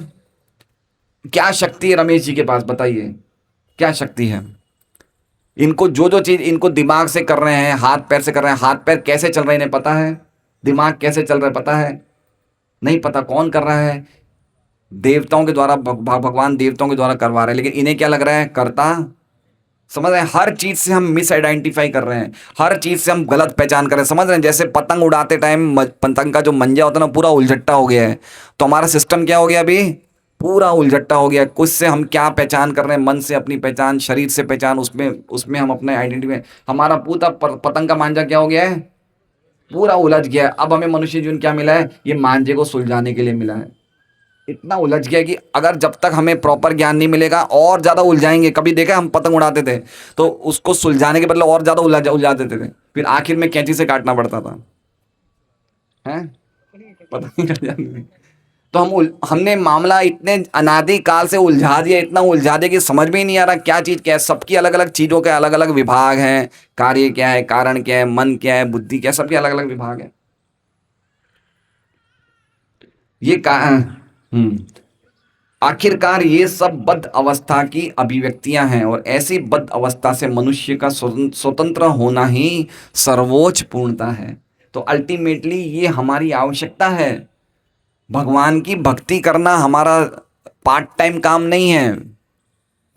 क्या शक्ति है रमेश जी के पास? बताइए क्या शक्ति है? इनको जो जो चीज इनको दिमाग से कर रहे हैं, हाथ पैर से कर रहे हैं। हाथ पैर कैसे चल रहे हैं इन्हें पता है? दिमाग कैसे चल रहा है पता है? नहीं पता। कौन कर रहा है? देवताओं के द्वारा, भगवान देवताओं के द्वारा करवा रहे हैं, लेकिन इन्हें क्या लग रहा है? करता। समझ रहे हैं? हर चीज से हम मिस आइडेंटिफाई कर रहे हैं, हर चीज से हम गलत पहचान कर रहे हैं। समझ रहे हैं? जैसे पतंग उड़ाते टाइम पतंग का जो मंजा होता है ना पूरा उलझट्टा हो गया है, तो हमारा सिस्टम क्या हो गया? अभी पूरा उलझट्टा हो गया। कुछ से हम क्या पहचान कर रहे हैं? मन से अपनी पहचान, शरीर से पहचान, उसमें उसमें हम अपने आइडेंटिटी, हमारा पूरा पतंग का मांझा क्या हो गया है? पूरा उलझ गया है। अब हमें मनुष्य जीवन क्या मिला है? ये मांझे को सुलझाने के लिए मिला है। इतना उलझ गया कि अगर जब तक हमें प्रॉपर ज्ञान नहीं मिलेगा और ज्यादा उलझाएंगे। कभी देखा हम पतंग उड़ाते थे तो उसको सुलझाने के बदले और ज्यादा उलझा देते थे, फिर आखिर में कैंची से काटना पड़ता था, हैं? पता नहीं चल जाती थी। तो हमने मामला इतने अनादि काल से उलझा दिया, इतना उलझा दिया कि समझ में ही नहीं आ रहा क्या चीज क्या है। सबकी अलग अलग चीजों के अलग अलग विभाग हैं, कार्य क्या है, कारण क्या है, मन क्या है, बुद्धि क्या है, सबके अलग अलग विभाग है। ये हम्म आखिरकार ये सब बद्ध अवस्था की अभिव्यक्तियां हैं और ऐसी बद्ध अवस्था से मनुष्य का स्वतंत्र होना ही सर्वोच्च पूर्णता है। तो अल्टीमेटली ये हमारी आवश्यकता है। भगवान की भक्ति करना हमारा पार्ट टाइम काम नहीं है।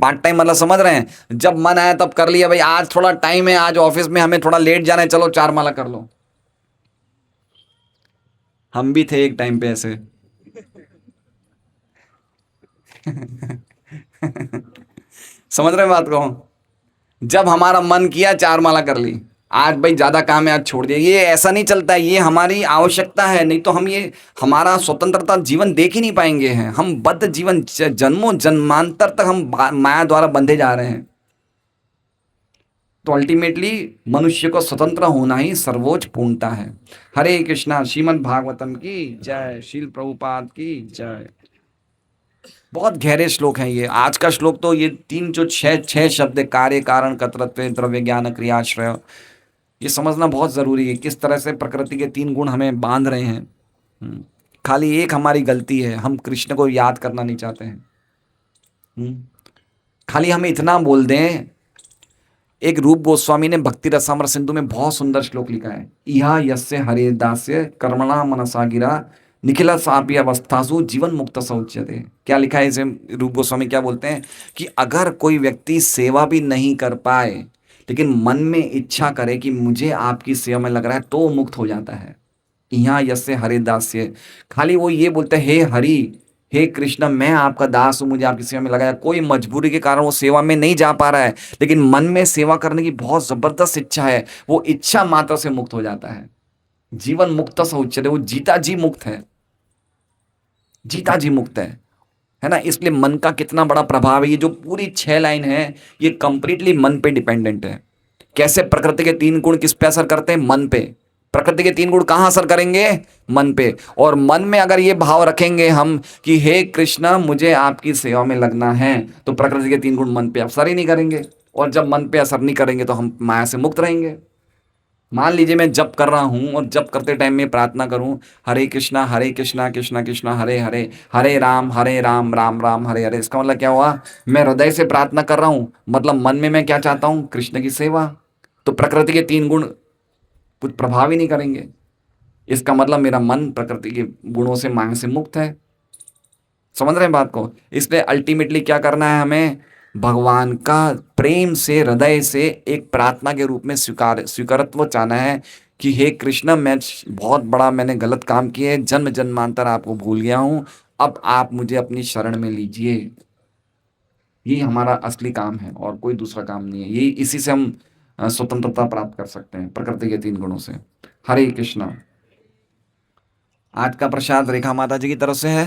पार्ट टाइम मतलब समझ रहे हैं, जब मन आया तब कर लिया, भाई आज थोड़ा टाइम है, आज ऑफिस में हमें थोड़ा लेट जाना है, चलो 4 माला कर लो। हम भी थे एक टाइम पे ऐसे। समझ रहे हैं बात को? जब हमारा मन किया 4 माला कर ली, आज भाई ज्यादा काम है आज छोड़ दिया। ये ऐसा नहीं चलता है, ये हमारी आवश्यकता है, नहीं तो हम ये हमारा स्वतंत्रता जीवन देख ही नहीं पाएंगे हैं। हम बद्ध जीवन जन्मों जन्मांतर तक हम माया द्वारा बंधे जा रहे हैं। तो अल्टीमेटली मनुष्य को स्वतंत्र होना ही सर्वोच्च पूर्णता है। हरे कृष्णा। श्रीमद् भागवतम की जय। शील प्रभुपाद की जय। बहुत गहरे श्लोक हैं ये। आज का श्लोक तो ये तीन जो छह शब्द है, कार्य कारण कर्तृत्व द्रव्य ज्ञान क्रियाश्रय, ये समझना बहुत जरूरी है किस तरह से प्रकृति के 3 गुण हमें बांध रहे हैं। खाली एक हमारी गलती है, हम कृष्ण को याद करना नहीं चाहते हैं। खाली हमें इतना बोल दें, एक रूप गोस्वामी ने भक्ति रसामृत सिंधु में बहुत सुंदर श्लोक लिखा है, इहा यस्य हरे दास्य कर्मणा मनसा गिरा निखिला सापी अवस्थासु जीवन मुक्त सौच्यते। क्या लिखा है इसे? रूप गोस्वामी क्या बोलते हैं कि अगर कोई व्यक्ति सेवा भी नहीं कर पाए लेकिन मन में इच्छा करे कि मुझे आपकी सेवा में लग रहा है, तो वो मुक्त हो जाता है। यहाँ यस्य हरे दास्य, खाली वो ये बोलते हैं हे हरि, हे कृष्ण, मैं आपका दास हूं, मुझे आपकी सेवा में लगाया। कोई मजबूरी के कारण वो सेवा में नहीं जा पा रहा है, लेकिन मन में सेवा करने की बहुत जबरदस्त इच्छा है, वो इच्छा मात्र से मुक्त हो जाता है। जीवन मुक्त से उच्चते, वो जीता जी मुक्त है, जीता जी मुक्त है ना। इसलिए मन का कितना बड़ा प्रभाव है। ये जो पूरी 6 लाइन है ये कंप्लीटली मन पे डिपेंडेंट है। कैसे प्रकृति के 3 गुण किस पे असर करते हैं? मन पे। प्रकृति के 3 गुण कहाँ असर करेंगे? मन पे। और मन में अगर ये भाव रखेंगे हम कि हे कृष्णा मुझे आपकी सेवा में लगना है, तो प्रकृति के 3 गुण मन पे असर ही नहीं करेंगे। और जब मन पे असर नहीं करेंगे तो हम माया से मुक्त रहेंगे। मान लीजिए मैं जप कर रहा हूं और जप करते टाइम में प्रार्थना करूं, हरे कृष्णा कृष्णा कृष्णा हरे हरे, हरे राम राम राम हरे हरे। इसका मतलब क्या हुआ? मैं हृदय से प्रार्थना कर रहा हूं, मतलब मन में मैं क्या चाहता हूं? कृष्ण की सेवा। तो प्रकृति के 3 गुण कुछ प्रभाव ही नहीं करेंगे। इसका मतलब मेरा मन प्रकृति के गुणों से, माया से मुक्त है। समझ रहे हैं बात को? इसलिए अल्टीमेटली क्या करना है हमें? भगवान का प्रेम से, हृदय से एक प्रार्थना के रूप में स्वीकारत्व चाहना है कि हे कृष्ण, मैं बहुत बड़ा मैंने गलत काम किए, जन्म जन्मांतर आपको भूल गया हूं, अब आप मुझे अपनी शरण में लीजिए। ये हमारा असली काम है और कोई दूसरा काम नहीं है। ये इसी से हम स्वतंत्रता प्राप्त कर सकते हैं, प्रकृति के 3 गुणों से। हरे कृष्णा। आज का प्रसाद रेखा माता जी की तरफ से है।